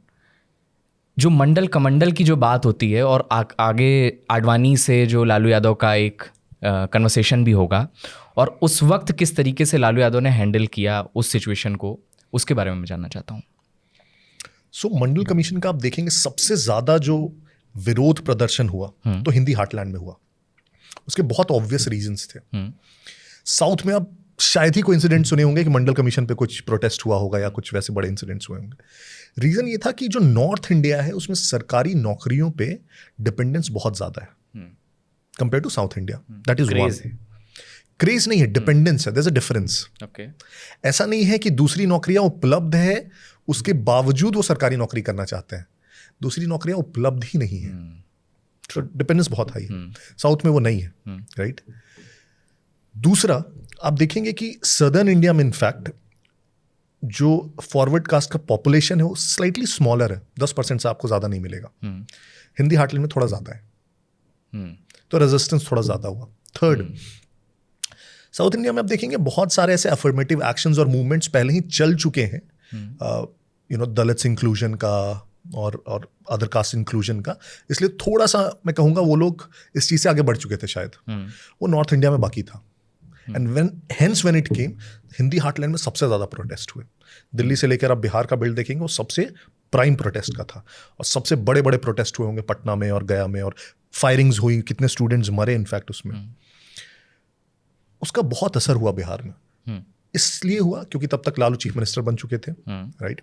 जो मंडल कमंडल की जो बात होती है, और आगे आडवाणी से जो लालू यादव का एक कन्वर्सेशन भी होगा, और उस वक्त किस तरीके से लालू यादव ने हैंडल किया उस सिचुएशन को, उसके बारे में मैं जानना चाहता हूँ। सो मंडल कमीशन का आप देखेंगे सबसे ज्यादा जो विरोध प्रदर्शन हुआ तो हिंदी हार्टलैंड में हुआ। उसके बहुत ऑब्वियस रीजंस थे। साउथ में आप शायद ही कोई इंसिडेंट सुने होंगे कि मंडल कमीशन पे कुछ प्रोटेस्ट हुआ होगा या कुछ वैसे बड़े इंसिडेंट्स हुए होंगे। रीजन ये था कि जो नॉर्थ इंडिया है उसमें सरकारी नौकरियों पे डिपेंडेंस बहुत ज्यादा है compare to South India. That is one. Craze नहीं है, डिपेंडेंस है। There is a difference. ऐसा नहीं है कि दूसरी नौकरियां उपलब्ध है उसके बावजूद वो सरकारी नौकरी करना चाहते हैं। दूसरी नौकरियां उपलब्ध ही नहीं है, तो डिपेंडेंस बहुत हाई है। साउथ में वो नहीं है, राइट। दूसरा, आप देखेंगे कि सदर्न इंडिया में इनफैक्ट जो फॉरवर्ड कास्ट का पॉपुलेशन है वो स्लाइटली स्मॉलर है, 10% से आपको ज्यादा नहीं मिलेगा। हिंदी हार्टलैंड में थोड़ा ज्यादा है, तो रेजिस्टेंस थोड़ा ज्यादा हुआ। थर्ड, साउथ इंडिया में आप देखेंगे बहुत सारे ऐसे अफर्मेटिव एक्शंस और मूवमेंट्स पहले ही चल चुके हैं, दलित्स इंक्लूजन का और अदर कास्ट इंक्लूजन का, इसलिए थोड़ा सा मैं कहूँगा वो लोग इस चीज़ से आगे बढ़ चुके थे शायद। वो नॉर्थ इंडिया में बाकी था। And when it came, Hindi heartland में सबसे ज़्यादा प्रोटेस्ट हुए। दिल्ली से लेकर आप बिहार का बेल्ट देखेंगे वो सबसे प्राइम प्रोटेस्ट का था, और सबसे बड़े बड़े प्रोटेस्ट हुए होंगे पटना में और गया में, और फायरिंग्स हुई, कितने स्टूडेंट्स मरे इनफैक्ट उसमें। उसका बहुत असर हुआ बिहार में। इसलिए हुआ क्योंकि तब तक लालू चीफ मिनिस्टर बन चुके थे, राइट।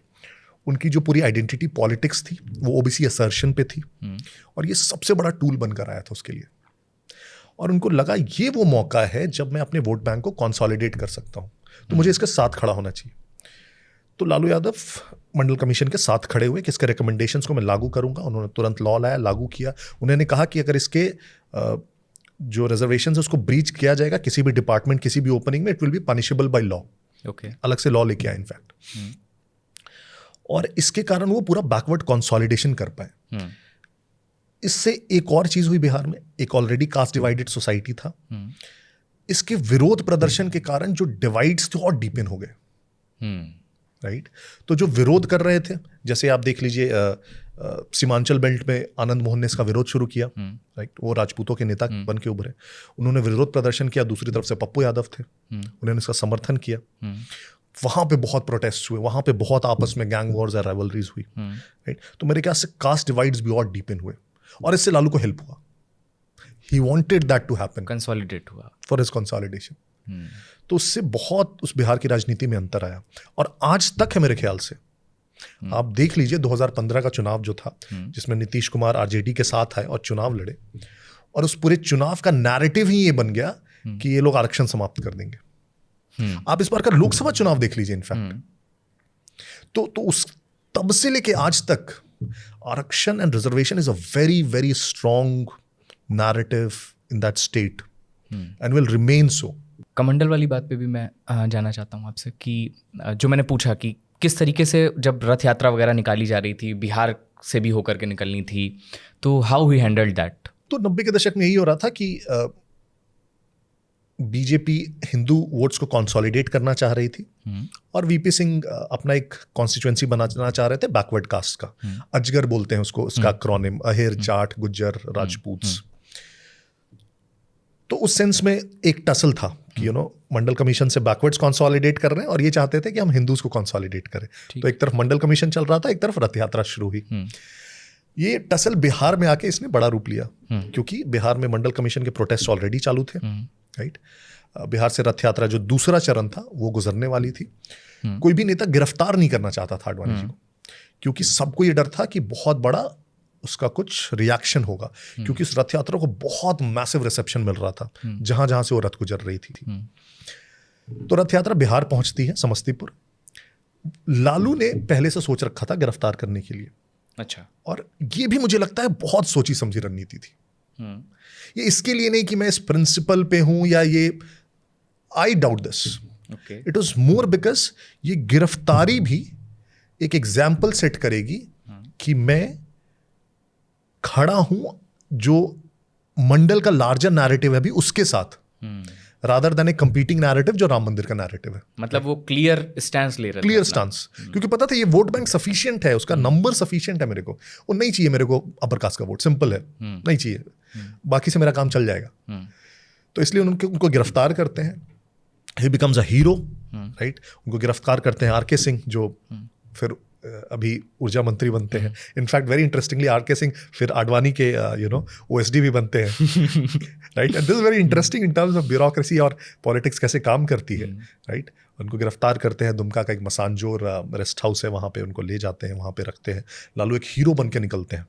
उनकी जो पूरी आइडेंटिटी पॉलिटिक्स थी वो ओबीसी असर्शन पे थी, और ये सबसे बड़ा टूल बनकर आया था उसके लिए। और उनको लगा ये वो मौका है जब मैं अपने वोट बैंक को कंसोलिडेट कर सकता हूँ, तो मुझे इसके साथ खड़ा होना चाहिए। तो लालू यादव मंडल कमीशन के साथ खड़े हुए कि इसके रिकमेंडेशंस को मैं लागू करूंगा। उन्होंने तुरंत लॉ लाया, लागू किया। उन्होंने कहा कि अगर इसके जो रिजर्वेशन है उसको ब्रीच किया जाएगा किसी भी डिपार्टमेंट, किसी भी ओपनिंग में, it will be punishable by law. अलग से लॉ लेके आए इनफैक्ट। और इसके कारण वो पूरा बैकवर्ड कंसोलिडेशन कर पाए। इससे एक और चीज हुई बिहार में, एक ऑलरेडी कास्ट डिवाइडेड सोसाइटी था, इसके विरोध प्रदर्शन के कारण जो डिवाइड्स थे और डीपन हो गए, राइट। तो जो विरोध कर रहे थे, जैसे आप देख लीजिए सीमांचल बेल्ट में आनंद मोहन ने इसका विरोध शुरू किया, राइट। वो राजपूतों के नेता बन के उभरे, उन्होंने विरोध प्रदर्शन किया। दूसरी तरफ से पप्पू यादव थे, उन्होंने इसका समर्थन किया। वहां पे बहुत प्रोटेस्ट हुए, वहां पे बहुत आपस में गैंग वॉर्स और राइवलरीज हुई, राइट। तो मेरे ख्याल से कास्ट डिवाइड्स भी और डीपन हुए, और इससे लालू को हेल्प हुआ। He wanted that to happen, consolidate हुआ फॉर हिज कंसोलिडेशन। तो उससे बहुत उस बिहार की राजनीति में अंतर आया, और आज तक है मेरे ख्याल से। आप देख लीजिए 2015 का चुनाव जो था, जिसमें नीतीश कुमार आरजेडी के साथ आए और चुनाव लड़े, और उस पूरे चुनाव का नैरेटिव ही ये बन गया कि ये लोग आरक्षण समाप्त कर देंगे। आप इस बार का लोकसभा चुनाव देख लीजिए इनफैक्ट, तो उस तब से लेके आज तक आरक्षण and reservation is a very very strong narrative in that state and will remain सो। कमंडल वाली बात पे भी मैं जानना चाहता हूँ आपसे कि जो मैंने पूछा कि किस तरीके से जब रथ यात्रा वगैरह निकाली जा रही थी, बिहार से भी होकर के निकलनी थी, तो हाउ ही हैंडल्ड दैट? तो 90 के दशक में यही हो रहा था कि बीजेपी हिंदू वोट्स को कंसोलिडेट करना चाह रही थी, और वीपी सिंह अपना एक कॉन्स्टिट्यूएंसी बनाना चाह रहे थे बैकवर्ड कास्ट का। अजगर बोलते हैं उसको, उसका एक्रोनिम अहेर, जाट, गुज्जर, राजपूत्स। तो उस सेंस में एक टसल था कि मंडल कमीशन से बैकवर्ड्स कंसोलिडेट कर रहे हैं, और ये चाहते थे कि हम हिंदूज को कंसोलिडेट करें। तो एक तरफ मंडल कमीशन चल रहा था, एक तरफ रथ यात्रा शुरू हुई। ये टसल बिहार में आके इसने बड़ा रूप लिया, क्योंकि बिहार में मंडल कमीशन के प्रोटेस्ट ऑलरेडी चालू थे, राइट। बिहार से रथ यात्रा जो दूसरा चरण था वो गुजरने वाली थी। कोई भी नेता गिरफ्तार नहीं करना चाहता था आडवाणी जी को, क्योंकि सबको ये डर था कि बहुत बड़ा उसका कुछ रिएक्शन होगा, क्योंकि इस रथ यात्रा को बहुत मैसिव रिसेप्शन मिल रहा था जहां जहां से वो रथ गुजर रही थी। तो रथ यात्रा बिहार पहुंचती है, समस्तीपुर। लालू ने पहले से सोच रखा था गिरफ्तार करने के लिए, अच्छा। और ये भी मुझे लगता है बहुत सोची समझी रणनीति थी। ये इसके लिए नहीं कि मैं इस प्रिंसिपल पे हूं या ये, I doubt this, it was more because ये गिरफ्तारी भी एक एग्जाम्पल सेट करेगी कि मैं खड़ा हूं जो मंडल का लार्जर नैरेटिव है भी उसके साथ, रादर देन ए कंपीटिंग नैरेटिव जो राम मंदिर का नैरेटिव है। मतलब वो क्लियर स्टैंस ले रहे थे, क्लियर स्टांस, क्योंकि पता था ये वोट बैंक सफिशिएंट है, उसका नंबर सफिशिएंट है मेरे को, वो नहीं चाहिए मेरे को अपर कास्ट का वोट, सिंपल है, नहीं चाहिए, बाकी से मेरा काम चल जाएगा। तो इसलिए उनको गिरफ्तार करते हैं, ही बिकम्स अ हीरो, राइट। उनको गिरफ्तार करते हैं आर.के. सिंह, जो फिर अभी ऊर्जा मंत्री बनते हैं। In fact very interestingly R K. Singh फिर आडवाणी के OSD भी बनते हैं, right. And this is very interesting in terms of bureaucracy और पॉलिटिक्स कैसे काम करती है, राइट। उनको गिरफ्तार करते हैं, दुमका का एक मसानजोर रेस्ट हाउस है, वहाँ पे उनको ले जाते हैं, वहाँ पे रखते हैं। लालू एक हीरो बन के निकलते हैं,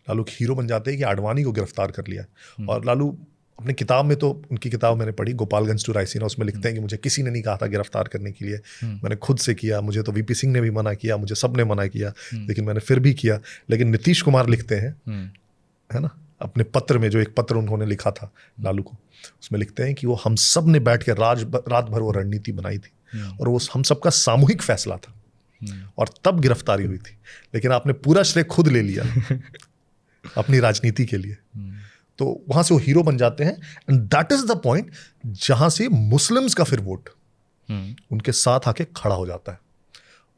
लालू एक हीरो बन जाते हैं कि आडवाणी को गिरफ्तार कर लिया। और लालू अपनी किताब में, तो उनकी किताब मैंने पढ़ी, गोपालगंज टू रायसीना, उसमें लिखते हैं कि मुझे किसी ने नहीं कहा था गिरफ्तार करने के लिए, मैंने खुद से किया, मुझे तो VP सिंह ने भी मना किया, मुझे सब ने मना किया, लेकिन मैंने फिर भी किया। लेकिन नीतीश कुमार लिखते हैं, है ना, अपने पत्र में, जो एक पत्र उन्होंने लिखा था लालू को, उसमें लिखते हैं कि वो हम सब ने बैठ के रात भर वो रणनीति बनाई थी और वो हम सबका सामूहिक फैसला था और तब गिरफ्तारी हुई थी, लेकिन आपने पूरा श्रेय खुद ले लिया अपनी राजनीति के लिए। तो वहां से वो हीरो बन जाते हैं, and that is the point जहां से मुस्लिम्स का फिर वोट उनके साथ आके खड़ा हो जाता है,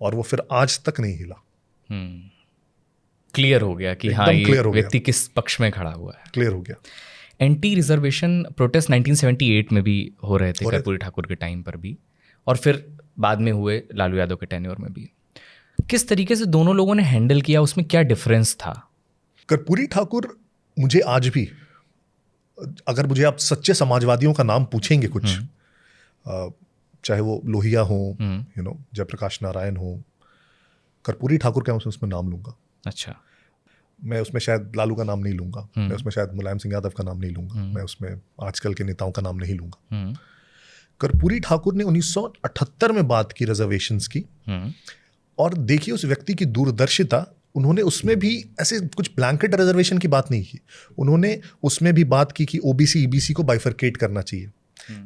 और वो फिर आज तक नहीं हिला। क्लियर हो गया कि हाँ, ये व्यक्ति किस पक्ष में खड़ा हुआ है, क्लियर हो गया। एंटी रिजर्वेशन प्रोटेस्ट 1978 में भी हो रहे थे, कर्पूरी ठाकुर के टाइम पर भी, और फिर बाद में हुए लालू यादव के टेन्योर में भी। किस तरीके से दोनों लोगों ने हैंडल किया, उसमें क्या डिफरेंस था? कर्पूरी ठाकुर, मुझे आज भी, अगर मुझे आप सच्चे समाजवादियों का नाम पूछेंगे कुछ, चाहे वो लोहिया हो, जयप्रकाश नारायण हो, कर्पूरी ठाकुर का उसमें नाम लूंगा। अच्छा। मैं उसमें शायद लालू का नाम नहीं लूंगा, मैं उसमें शायद मुलायम सिंह यादव का नाम नहीं लूंगा, मैं उसमें आजकल के नेताओं का नाम नहीं लूंगा। कर्पूरी ठाकुर ने 1978 में बात की रिजर्वेशंस की, और देखिए उस व्यक्ति की दूरदर्शिता, उन्होंने उसमें भी ऐसे कुछ ब्लैंकेट रिजर्वेशन की बात नहीं की, उन्होंने उसमें भी बात की कि OBC EBC को बाइफरकेट करना चाहिए,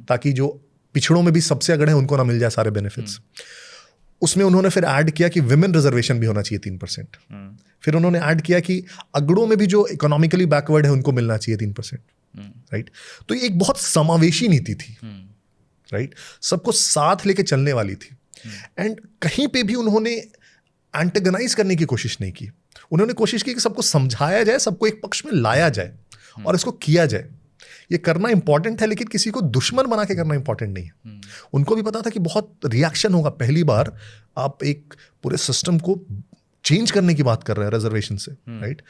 ताकि जो पिछड़ों में भी सबसे अगड़े हैं उनको ना मिल जाए सारे बेनिफिट्स। उसमें उन्होंने फिर ऐड किया कि विमेन रिजर्वेशन भी होना चाहिए 3%। फिर उन्होंने ऐड किया कि अगड़ों में भी जो इकोनॉमिकली बैकवर्ड है उनको मिलना चाहिए 3%, राइट। तो ये एक बहुत समावेशी नीति थी, राइट, सबको साथ लेके चलने वाली थी। एंड कहीं पे भी उन्होंने एंटेगनाइज करने की कोशिश नहीं की, उन्होंने कोशिश की कि सबको समझाया जाए, सबको एक पक्ष में लाया जाए और इसको किया जाए। ये करना इंपॉर्टेंट है, लेकिन किसी को दुश्मन बना के करना इंपॉर्टेंट नहीं है। उनको भी पता था कि बहुत रिएक्शन होगा, पहली बार आप एक पूरे सिस्टम को चेंज करने की बात कर रहे हैं रिजर्वेशन से, राइट।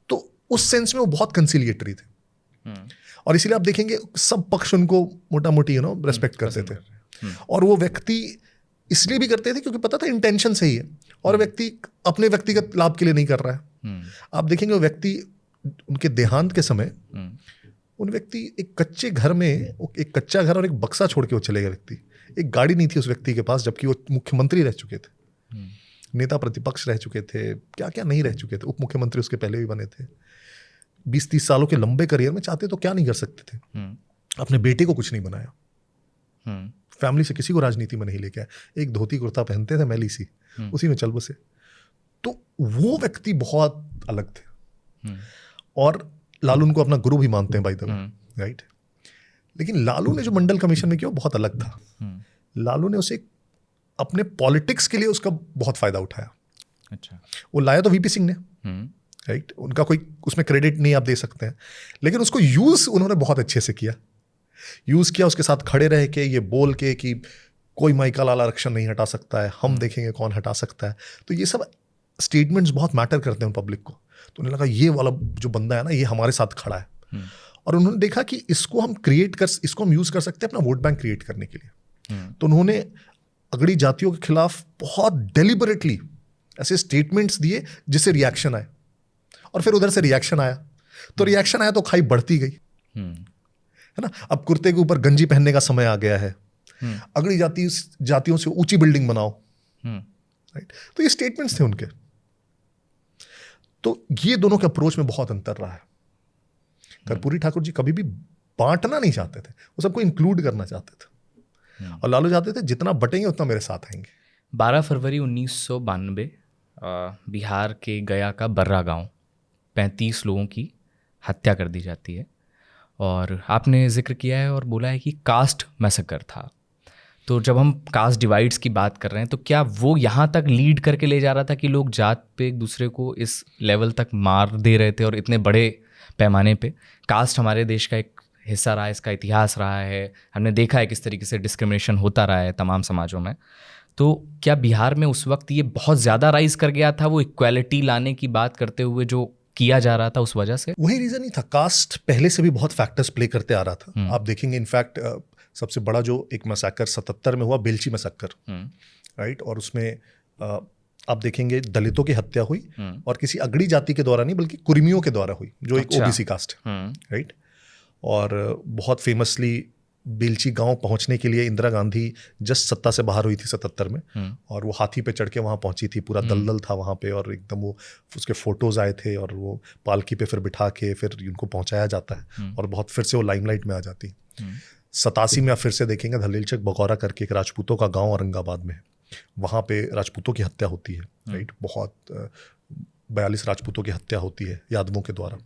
तो उस सेंस में वो बहुत कंसिलिएटरी थे, और इसीलिए आप देखेंगे सब पक्ष उनको मोटा मोटी रेस्पेक्ट करते थे। और वो व्यक्ति इसलिए भी करते थे क्योंकि पता था इंटेंशन सही है, और व्यक्ति अपने व्यक्तिगत लाभ के लिए नहीं कर रहा है। आप देखेंगे वो व्यक्ति, उनके देहांत के समय उन व्यक्ति एक कच्चे घर में, एक कच्चा घर और एक बक्सा छोड़ के वो चले गए व्यक्ति। एक गाड़ी नहीं थी उस व्यक्ति के पास, जबकि वो मुख्यमंत्री रह चुके थे, नेता प्रतिपक्ष रह चुके थे, क्या क्या नहीं रह चुके थे, उप मुख्यमंत्री उसके पहले भी बने थे। 20-30 सालों के लंबे करियर में चाहते तो क्या नहीं कर सकते थे। अपने बेटे को कुछ नहीं बनाया, फैमिली से किसी को राजनीति में नहीं लेके आए, एक धोती कुर्ता पहनते थे मैली सी, उसी में चल बसे। तो वो व्यक्ति बहुत अलग थे, और लालू उनको अपना गुरु भी मानते हैं बाय द वे, राइट। लेकिन लालू ने जो मंडल कमीशन में किया वो बहुत अलग था। लालू ने उसे अपने पॉलिटिक्स के लिए उसका बहुत फायदा उठाया। अच्छा। वो लाया तो VP सिंह ने, राइट, उनका कोई उसमें क्रेडिट नहीं आप दे सकते हैं, लेकिन उसको यूज उन्होंने बहुत अच्छे से किया। यूज किया, उसके साथ खड़े रह के, ये बोल के कि कोई माइकल लाल आरक्षण नहीं हटा सकता है, हम देखेंगे कौन हटा सकता है। तो ये सब स्टेटमेंट्स बहुत मैटर करते हैं पब्लिक को। तो उन्हें लगा ये वाला जो बंदा है ना, ये हमारे साथ खड़ा है, और उन्होंने देखा कि इसको हम इसको हम यूज कर सकते हैं अपना वोट बैंक क्रिएट करने के लिए। तो उन्होंने अगड़ी जातियों के खिलाफ बहुत डेलिबरेटली ऐसे स्टेटमेंट्स दिए जिससे रिएक्शन आए, और फिर उधर से रिएक्शन आया, तो रिएक्शन आया तो खाई बढ़ती गई, है ना। अब कुर्ते के ऊपर गंजी पहनने का समय आ गया है, अगड़ी जातियों से ऊंची बिल्डिंग बनाओ, राइट। तो ये स्टेटमेंट्स थे उनके। तो ये दोनों के अप्रोच में बहुत अंतर रहा है। कर्पूरी ठाकुर जी कभी भी बांटना नहीं चाहते थे, वो सबको इंक्लूड करना चाहते थे। और लालू चाहते थे जितना बटेंगे उतना मेरे साथ आएंगे। 12 फरवरी 1992 बिहार के गया का बर्रा गांव 35 लोगों की हत्या कर दी जाती है। और आपने जिक्र किया है और बोला है कि कास्ट मैसेकर था। तो जब हम कास्ट डिवाइड्स की बात कर रहे हैं तो क्या वो यहाँ तक लीड करके ले जा रहा था कि लोग जात पे एक दूसरे को इस लेवल तक मार दे रहे थे और इतने बड़े पैमाने पे? कास्ट हमारे देश का एक हिस्सा रहा है, इसका इतिहास रहा है, हमने देखा है किस तरीके से डिस्क्रिमिनेशन होता रहा है तमाम समाजों में। तो क्या बिहार में उस वक्त ये बहुत ज़्यादा राइज कर गया था, वो इक्वालिटी लाने की बात करते हुए जो किया जा रहा था उस वजह से? वही रीजन ही था। कास्ट पहले से भी बहुत फैक्टर्स प्ले करते आ रहा था। आप देखेंगे इनफैक्ट सबसे बड़ा जो एक मैसेकर 77 में हुआ, बेलची मैसेकर, राइट। और उसमें आप देखेंगे दलितों की हत्या हुई और किसी अगड़ी जाति के द्वारा नहीं बल्कि कुर्मियों के द्वारा हुई, जो एक ओबीसी कास्ट है, राइट। और बहुत फेमसली बेलची गांव पहुंचने के लिए इंदिरा गांधी जस्ट सत्ता से बाहर हुई थी 77 में, और वो हाथी पे चढ़ के वहां पहुंची थी। पूरा दलदल था वहां पे और एकदम वो उसके फोटोज आए थे और वो पालकी पे फिर बिठा के फिर उनको पहुंचाया जाता है और बहुत फिर से वो लाइमलाइट में आ जाती है। 87 में आप फिर से देखेंगे धलीलचक बगौरा करके एक राजपूतों का गाँव औरंगाबाद में, वहाँ पे राजपूतों की हत्या होती है, राइट। बहुत 42 राजपूतों की हत्या होती है यादवों के द्वारा।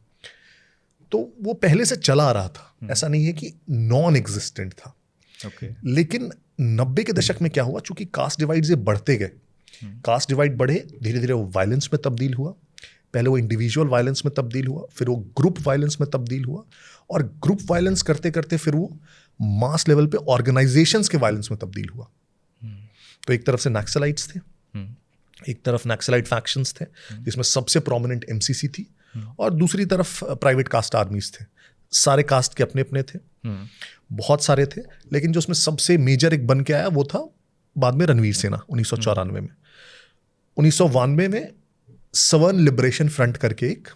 तो वो पहले से चला आ रहा था, ऐसा नहीं है कि नॉन एग्जिस्टेंट था। लेकिन 90 के दशक में क्या हुआ, चूंकि कास्ट डिवाइड बढ़ते गए, कास्ट डिवाइड बढ़े, धीरे धीरे वो वायलेंस में तब्दील हुआ। पहले वो इंडिविजुअल वायलेंस में तब्दील हुआ, फिर वो ग्रुप वायलेंस में तब्दील हुआ, और ग्रुप वायलेंस करते करते फिर वो मास लेवल पे ऑर्गेनाइजेशंस के वायलेंस में तब्दील हुआ। तो एक तरफ से नक्सलाइट्स थे, एक तरफ नक्सलाइट फैक्शंस थे जिसमें सबसे प्रोमिनेंट एमसीसी थी, और दूसरी तरफ प्राइवेट कास्ट आर्मीज थे। सारे कास्ट के अपने अपने थे, बहुत सारे थे, लेकिन जो उसमें सबसे मेजर एक बन के आया वो था बाद में रणवीर सेना 1994 में। 1992 में सवर्ण लिबरेशन फ्रंट करके एक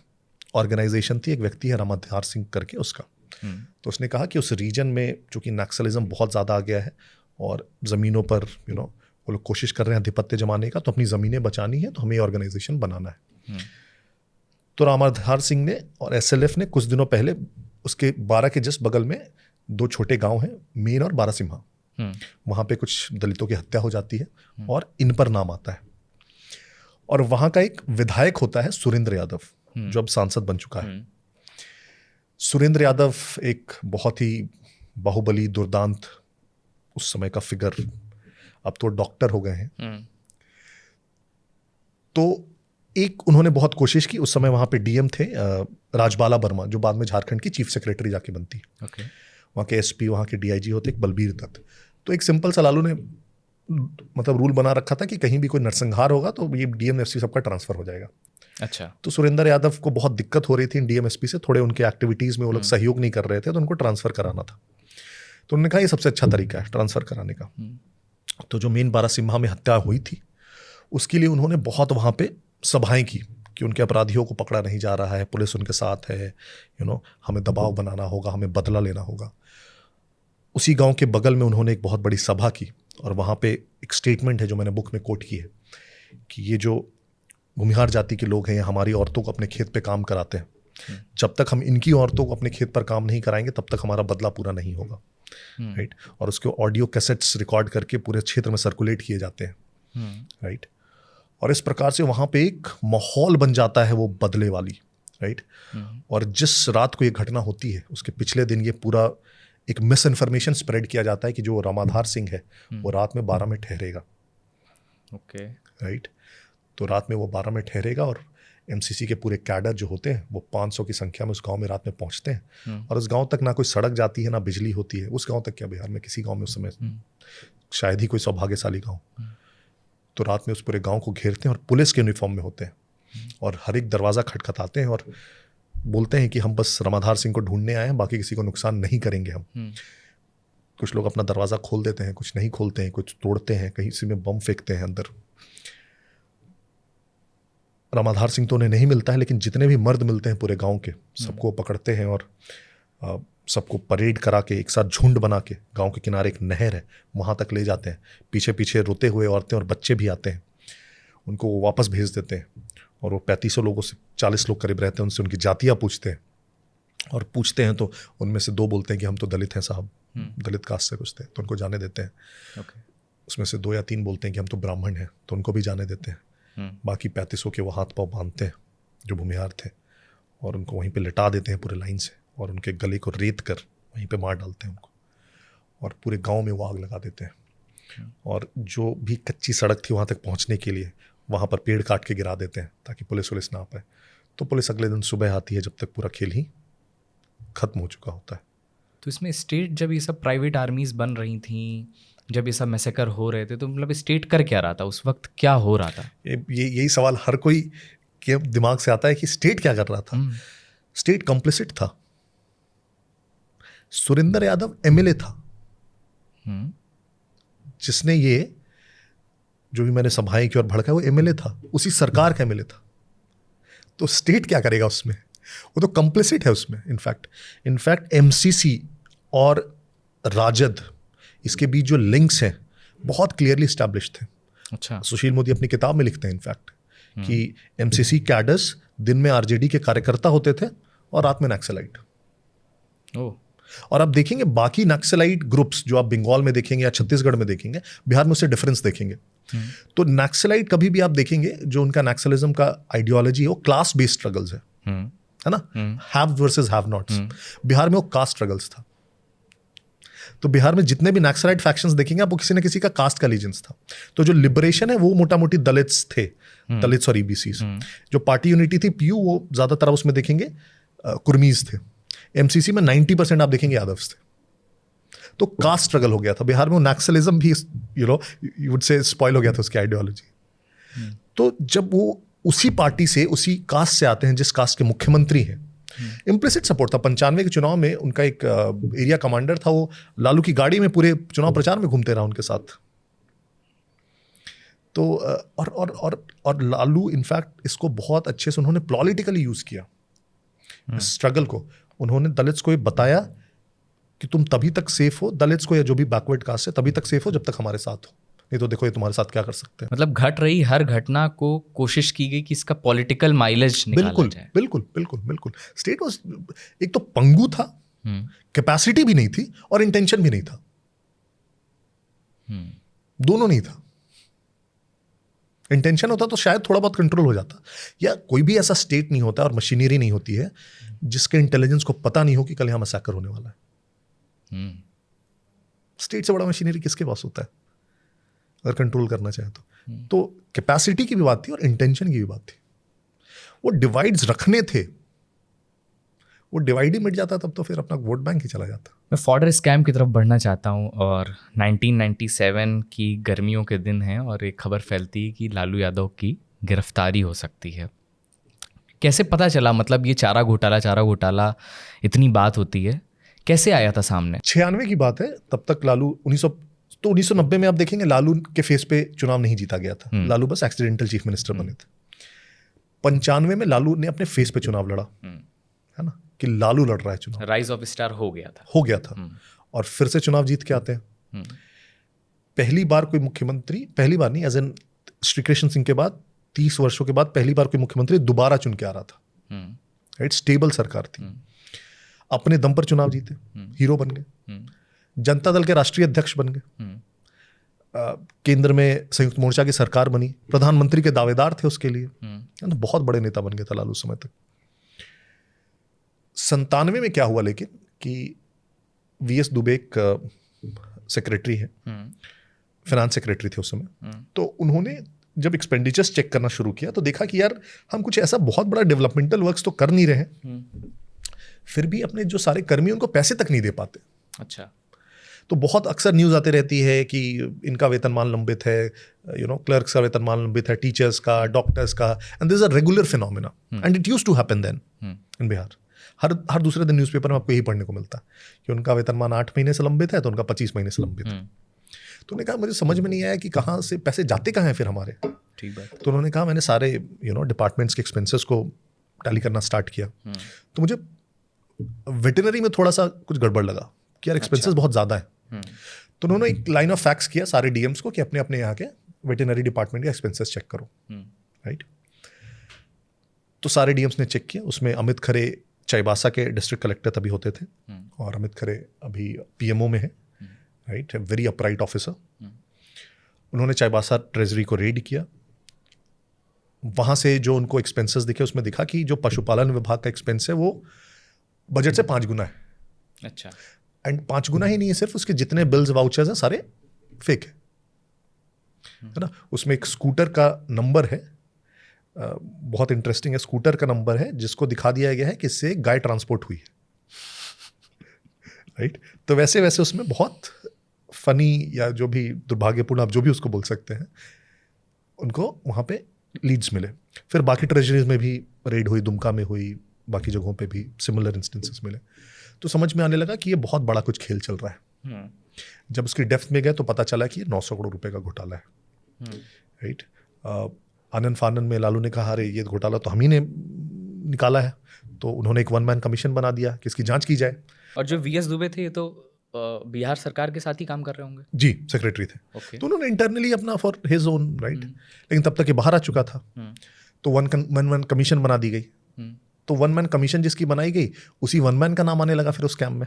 ऑर्गेनाइजेशन थी, एक व्यक्ति है रामाधार सिंह करके उसका। तो उसने कहा कि उस रीजन में चूंकि नक्सलिज्म बहुत ज़्यादा आ गया है और ज़मीनों पर वो लोग कोशिश कर रहे हैं आधिपत्य जमाने का, तो अपनी ज़मीनें बचानी है, तो हमें ये ऑर्गेनाइजेशन बनाना है। तो रामाधार सिंह ने और एसएलएफ ने कुछ दिनों पहले उसके 12 के जस्ट बगल में 2 छोटे गांव हैं, मेन और बारासिम्हा, वहाँ पे कुछ दलितों की हत्या हो जाती है और इन पर नाम आता है। और वहाँ का एक विधायक होता है सुरेंद्र यादव, जो अब सांसद बन चुका है। सुरेंद्र यादव एक बहुत ही बाहुबली दुर्दांत उस समय का फिगर, अब तो डॉक्टर हो गए हैं। तो एक उन्होंने बहुत कोशिश की, उस समय वहाँ पे डीएम थे राजबाला वर्मा, जो बाद में झारखंड की चीफ सेक्रेटरी जाके बनती। वहाँ के एसपी, वहाँ के डीआईजी होते एक बलबीर दत्त। तो एक सिंपल सा लालू ने मतलब रूल बना रखा था कि कहीं भी कोई नरसंहार होगा तो ये डीएम एसपी सबका ट्रांसफर हो जाएगा। अच्छा। तो सुरेंद्र यादव को बहुत दिक्कत हो रही थी डीएम एसपी से, थोड़े उनके एक्टिविटीज़ में वो लोग सहयोग नहीं कर रहे थे, तो उनको ट्रांसफ़र कराना था। तो उन्होंने कहा ये सबसे अच्छा तरीका है ट्रांसफ़र कराने का। तो जो मेन बारासिम्हा में हत्या हुई थी उसके लिए उन्होंने बहुत वहाँ पे सभाएं की कि उनके अपराधियों को पकड़ा नहीं जा रहा है, पुलिस उनके साथ है, हमें दबाव बनाना होगा, हमें बदला लेना होगा। उसी गांव के बगल में उन्होंने एक बहुत बड़ी सभा की और वहाँ पे एक स्टेटमेंट है जो मैंने बुक में कोट की है कि ये जो भूमिहार जाति के लोग हैं ये हमारी औरतों को अपने खेत पे काम कराते हैं, जब तक हम इनकी औरतों को अपने खेत पर काम नहीं कराएंगे तब तक हमारा बदला पूरा नहीं होगा, राइट। और उसके ऑडियो कैसेट्स रिकॉर्ड करके पूरे क्षेत्र में सर्कुलेट किए जाते हैं, राइट। और इस प्रकार से वहाँ पे एक माहौल बन जाता है वो बदले वाली, राइट। और जिस रात को ये घटना होती है उसके पिछले दिन ये पूरा एक मिस इन्फॉर्मेशन स्प्रेड किया जाता है कि जो रामाधार सिंह है वो रात में 12 में ठहरेगा, ओके, राइट। तो रात में वो 12 में ठहरेगा और एमसीसी के पूरे कैडर जो होते हैं वो 500 की संख्या में उस गांव में रात में पहुंचते हैं। और उस गांव तक ना कोई सड़क जाती है ना बिजली होती है। उस गांव तक क्या, बिहार में किसी गांव में उस समय शायद ही कोई सौभाग्यशाली गांव। तो रात में उस पूरे गांव को घेरते हैं और पुलिस के यूनिफॉर्म में होते हैं और हर एक दरवाज़ा खटखटाते हैं और बोलते हैं कि हम बस रामाधार सिंह को ढूंढने आए हैं, बाकी किसी को नुकसान नहीं करेंगे हम। कुछ लोग अपना दरवाज़ा खोल देते हैं, कुछ नहीं खोलते हैं, कुछ तोड़ते हैं, कहीं से में बम फेंकते हैं अंदर। रामाधार सिंह तो उन्हें नहीं मिलता है, लेकिन जितने भी मर्द मिलते हैं पूरे गांव के सबको पकड़ते हैं और सबको परेड करा के एक साथ झुंड बना के, गांव के किनारे एक नहर है वहाँ तक ले जाते हैं, पीछे पीछे रोते हुए औरतें और बच्चे भी आते हैं, उनको वापस भेज देते हैं। और वो 3500 लोगों से 40 लोग करीब रहते हैं, उनसे उनकी जातियाँ पूछते हैं, और पूछते हैं तो उनमें से 2 बोलते हैं कि हम तो दलित हैं साहब, दलित कास्ट से कुछ थे, तो उनको जाने देते हैं। उसमें से 2 या 3 बोलते हैं कि हम तो ब्राह्मण हैं, तो उनको भी जाने देते हैं। बाकी 3500 के वो हाथ पाँव बांधते हैं जो भूमिहार थे, और उनको वहीं पे लिटा देते हैं पूरे लाइन से, और उनके गले को रेत कर वहीं पे मार डालते हैं उनको, और पूरे गांव में वो आग लगा देते हैं। और जो भी कच्ची सड़क थी वहाँ तक पहुँचने के लिए, वहाँ पर पेड़ काट के गिरा देते हैं ताकि पुलिस ना आ पाए। तो पुलिस अगले दिन सुबह आती है जब तक पूरा खेल ही खत्म हो चुका होता है। तो इसमें स्टेट, जब ये सब प्राइवेट आर्मीज बन रही थी, जब ये सब मैसेकर हो रहे थे, तो मतलब स्टेट कर क्या रहा था उस वक्त, क्या हो रहा था? यही सवाल हर कोई के दिमाग से आता है कि स्टेट क्या कर रहा था। स्टेट कंप्लिसिट था। सुरेंद्र यादव एमएलए था, जिसने ये जो भी मैंने सभाएं की और भड़का, वो एमएलए था, उसी सरकार का एमएलए था। तो स्टेट क्या करेगा उसमें? वो तो कंप्लिसिट है उसमें। इनफैक्ट एमसीसी और राजद, इसके बीच जो लिंक्स हैं बहुत क्लियरली स्टैब्लिश थे। अच्छा। सुशील मोदी अपनी किताब में लिखते हैं इनफैक्ट कि एमसीसी कैडर्स दिन में आरजेडी के कार्यकर्ता होते थे और रात में नक्सलाइट। और आप देखेंगे बाकी नक्सलाइट ग्रुप्स जो आप बंगाल में देखेंगे या छत्तीसगढ़ में देखेंगे, बिहार में उससे डिफरेंस देखेंगे। तो नक्सलाइट कभी भी आप देखेंगे जो उनका नक्सलिज्म का आइडियोलॉजी है वो क्लास बेस्ड स्ट्रगल्स है ना, have versus have nots. Bihar में वो कास्ट स्ट्रगल्स था। तो बिहार में जितने भी नक्सलाइट फैक्शंस देखेंगे आप, वो किसी न किसी का कास्ट का एलिजेंस था। तो जो लिबरेशन है वो मोटा मोटी दलित्स थे, दलित्स और ईबीसी। जो पार्टी यूनिटी थी पीयू, वो ज्यादातर आप उसमें देखेंगे कुर्मीज थे। एमसीसी में 90% आप देखेंगे यादव्स थे। तो कास्ट स्ट्रगल हो गया था बिहार में। नक्सलिज्म भी यू वुड से स्पॉइल हो गया था उसकी आइडियोलॉजी। तो जब वो उसी पार्टी से, उसी कास्ट से आते हैं जिस कास्ट के मुख्यमंत्री हैं, इम्प्लिसिट सपोर्ट था। 95 के चुनाव में उनका एक एरिया कमांडर था, वो लालू की गाड़ी में पूरे चुनाव प्रचार में घूमते रहा उनके साथ। तो और लालू इनफैक्ट इसको बहुत अच्छे से उन्होंने पॉलिटिकली यूज किया स्ट्रगल को। उन्होंने दलित्स को ये बताया कि तुम तभी तक सेफ हो, दलित्स को या जो भी बैकवर्ड कास्ट है तभी तक सेफ हो जब तक हमारे साथ हो, नहीं तो देखो ये तुम्हारे साथ क्या कर सकते हैं। मतलब घट रही हर घटना को कोशिश की गई कि इसका पॉलिटिकल माइलेज निकाला जाए। बिल्कुल। स्टेट वाज एक तो पंगु था, कैपेसिटी भी नहीं थी और इंटेंशन भी नहीं था। दोनों नहीं था। इंटेंशन होता तो शायद थोड़ा बहुत कंट्रोल हो जाता, या कोई भी ऐसा स्टेट नहीं होता और मशीनरी नहीं होती है जिसके इंटेलिजेंस को पता नहीं हो कि कल यहां मैसेकर होने वाला है। स्टेट से बड़ा मशीनरी किसके पास होता है अगर कंट्रोल करना चाहे तो कैपेसिटी की भी बात थी और इंटेंशन की भी बात थी। वो डिवाइड्स रखने थे, वो डिवाइड ही मिट जाता तब तो फिर अपना वोट बैंक ही चला जाता। मैं फॉर्डर स्कैम की तरफ बढ़ना चाहता हूँ, और 1997 की गर्मियों के दिन हैं और एक खबर फैलती है कि लालू यादव की गिरफ्तारी हो सकती है। कैसे पता चला? मतलब ये चारा घोटाला इतनी बात होती है, कैसे आया था सामने? 96 की बात है। तब तक लालू 1990 में आप देखेंगे लालू के फेस पे चुनाव नहीं जीता गया था। लालू बस एक्सीडेंटल चीफ मिनिस्टर बने थे। 95 में लालू ने अपने फेस पे चुनाव लड़ा, है ना, कि लालू लड़ रहा है चुनाव। राइज ऑफ स्टार हो गया था और फिर से चुनाव जीत के आते हैं। पहली बार कोई मुख्यमंत्री, पहली बार नहीं, एज एन श्री कृष्ण सिंह के बाद 30 वर्षों के बाद पहली बार कोई मुख्यमंत्री दोबारा चुन के आ रहा था। राइट, स्टेबल सरकार थी, अपने दम पर चुनाव जीते, हीरो बन गए, जनता दल के राष्ट्रीय अध्यक्ष बन गए, केंद्र में संयुक्त मोर्चा की सरकार बनी, प्रधानमंत्री के दावेदार थे उसके लिए, बहुत बड़े नेता बन गए थे लालू समय तक। 97 में क्या हुआ लेकिन कि वीएस दुबे एक सेक्रेटरी है, फाइनेंस सेक्रेटरी थे उस समय, तो उन्होंने जब एक्सपेंडिचर्स चेक करना शुरू किया तो देखा कि यार हम कुछ ऐसा बहुत बड़ा डेवलपमेंटल वर्क्स तो कर नहीं रहे हैं, फिर भी अपने जो सारे कर्मी उनको पैसे तक नहीं दे पाते। अच्छा। तो बहुत अक्सर न्यूज़ आती रहती है कि इनका वेतनमान लंबित है, क्लर्क्स का वेतनमान लंबित है, टीचर्स का, डॉक्टर्स का, and this is a regular phenomena and it used to happen then in Bihar. हर दूसरे दिन न्यूज़पेपर में आपको यही पढ़ने को मिलता कि उनका वेतनमान 8 महीने से लंबित है तो उनका 25 महीने से लंबित है। तो उन्होंने कहा मुझे समझ में नहीं आया कि कहाँ से पैसे जाते कहाँ हैं फिर हमारे। ठीक बात। तो उन्होंने कहा मैंने सारे डिपार्टमेंट्स के एक्सपेंसेस को टैली करना स्टार्ट किया, तो मुझे वेटरनरी में थोड़ा सा कुछ गड़बड़ लगा कि यार एक्सपेंसेस बहुत ज़्यादा है। तो उन्होंने एक लाइन ऑफ फैक्ट्स किया सारे डीएम्स को कि अपने अपने यहाँ के वेटरनरी डिपार्टमेंट के एक्सपेंसेस चेक करो, राइट। तो सारे डीएम्स ने चेक किया, उसमें अमित खरे चाईबासा के डिस्ट्रिक्ट कलेक्टर तभी होते थे, और अमित खरे अभी पीएमओ में है, राइट, वेरी अपराइट ऑफिसर। उन्होंने चाईबासा ट्रेजरी को रेड किया, वहाँ से जो उनको एक्सपेंसेस दिखे उसमें दिखा कि जो पशुपालन विभाग का एक्सपेंस है वो बजट से 5 गुना है। अच्छा। एंड 5 गुना ही नहीं है, सिर्फ उसके जितने बिल्स वाउचर्स हैं सारे फेक है ना। उसमें एक स्कूटर का नंबर है, बहुत इंटरेस्टिंग है, स्कूटर का नंबर है जिसको दिखा दिया गया है कि इससे गाय ट्रांसपोर्ट हुई है, राइट। तो वैसे वैसे उसमें बहुत फनी या जो भी दुर्भाग्यपूर्ण आप जो भी उसको बोल सकते हैं, उनको वहाँ पे लीड्स मिले। फिर बाकी ट्रेजरीज में भी रेड हुई, दुमका में हुई, बाकी जगहों पे भी सिमिलर इंस्टेंसेस मिले। तो समझ में आने लगा कि ये बहुत बड़ा कुछ खेल चल रहा है। जब उसकी डेप्थ में गए तो पता चला कि ये 900 करोड़ रुपए का घोटाला है, राइट। आनंद फानन में लालू ने कहा अरे ये घोटाला तो हम ही ने निकाला है, तो उन्होंने एक 1 मैन कमीशन बना दिया कि इसकी जांच की जाए। और जो वीएस दुबे थे ये तो बिहार सरकार के साथ ही काम कर रहे होंगे। जी, सेक्रेटरी थे। Okay. तो उन्होंने इंटरनली अपना फॉर हिज ओन राइट, लेकिन तब तक ये बाहर आ चुका था। तो 1 मैन कमीशन बना दी गई। तो 1 मैन कमीशन जिसकी बनाई गई उसी 1 मैन का नाम आने लगा फिर उस स्कैम में।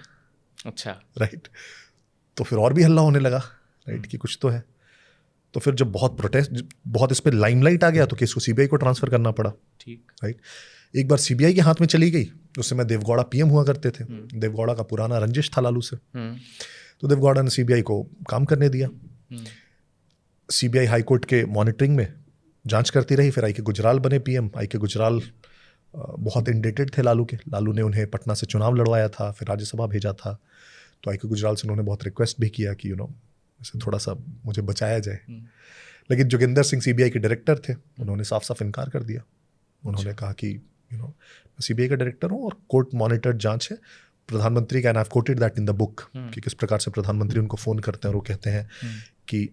अच्छा, राइट। तो फिर और भी हल्ला होने लगा, राइट, कि कुछ तो है। तो फिर जब बहुत प्रोटेस्ट, बहुत इस पर लाइमलाइट आ गया तो केस को सीबीआई को ट्रांसफर करना पड़ा। ठीक, राइट। एक बार सीबीआई के हाथ में चली गई, उस समय देवगौड़ा पीएम हुआ करते थे। देवगौड़ा का पुराना रंजिश था लालू से, तो देवगौड़ा ने सीबीआई को काम करने दिया। सीबीआई हाईकोर्ट के मॉनिटरिंग में जांच करती रही। फिर आई के गुजराल बने पीएम। आई के गुजराल बहुत इंडेटेड थे लालू के। लालू ने उन्हें पटना से चुनाव लड़वाया था, फिर राज्यसभा भेजा था। तो आई के गुजराल से उन्होंने बहुत रिक्वेस्ट भी किया कि इसे थोड़ा सा मुझे बचाया जाए। लेकिन जोगिंदर सिंह सीबीआई के डायरेक्टर थे, उन्होंने साफ साफ इनकार कर दिया। उन्होंने कहा कि सीबीआई का डायरेक्टर हूँ और कोर्ट मॉनिटर्ड जांच है। प्रधानमंत्री का, and I have coated that in the book, कि किस प्रकार से प्रधानमंत्री उनको फ़ोन करते हैं और वो कहते हैं कि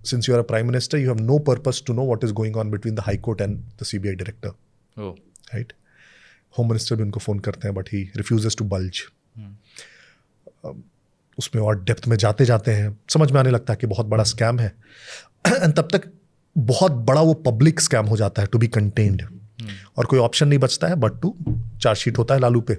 since you are a prime minister you have no purpose to know what is going on between the high court and the CBI director, right. Home minister भी उनको फ़ोन करते हैं but he refuses to bulge. उसमें और depth में जाते जाते हैं समझ में आने लगता है कि बहुत बड़ा स्कैम है। एंड तब तक बहुत बड़ा वो पब्लिक स्कैम हो जाता है टू बी कंटेन्ड, और कोई ऑप्शन नहीं बचता है बट टू चार्जशीट होता है लालू पे।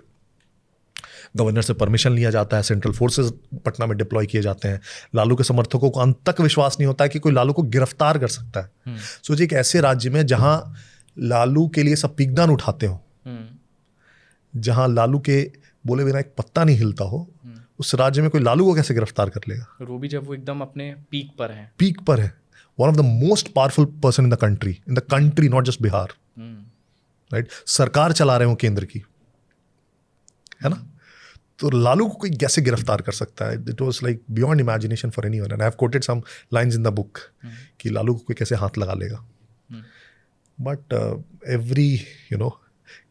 गवर्नर से परमिशन लिया जाता है, सेंट्रल फोर्सेस पटना में डिप्लॉय किए जाते हैं। लालू के समर्थकों को अंत तक विश्वास नहीं होता है कि कोई लालू को गिरफ्तार कर सकता है। सोचिए एक ऐसे राज्य में जहां लालू के लिए सब पीकदान उठाते हो, जहां लालू के बोले बिना एक पत्ता नहीं हिलता हो, उस राज्य में कोई लालू को कैसे गिरफ्तार कर लेगा? वो भी जब वो एकदम अपने पीक पर है। पीक पर है, one of the most powerful person in the country, not just Bihar, right. सरकार चला रहे हो केंद्र की, है ना। तो लालू को कोई कैसे गिरफ्तार कर सकता है? It was like beyond imagination for anyone, and I have quoted some lines in the book कि लालू को कोई कैसे हाथ लगा लेगा। But every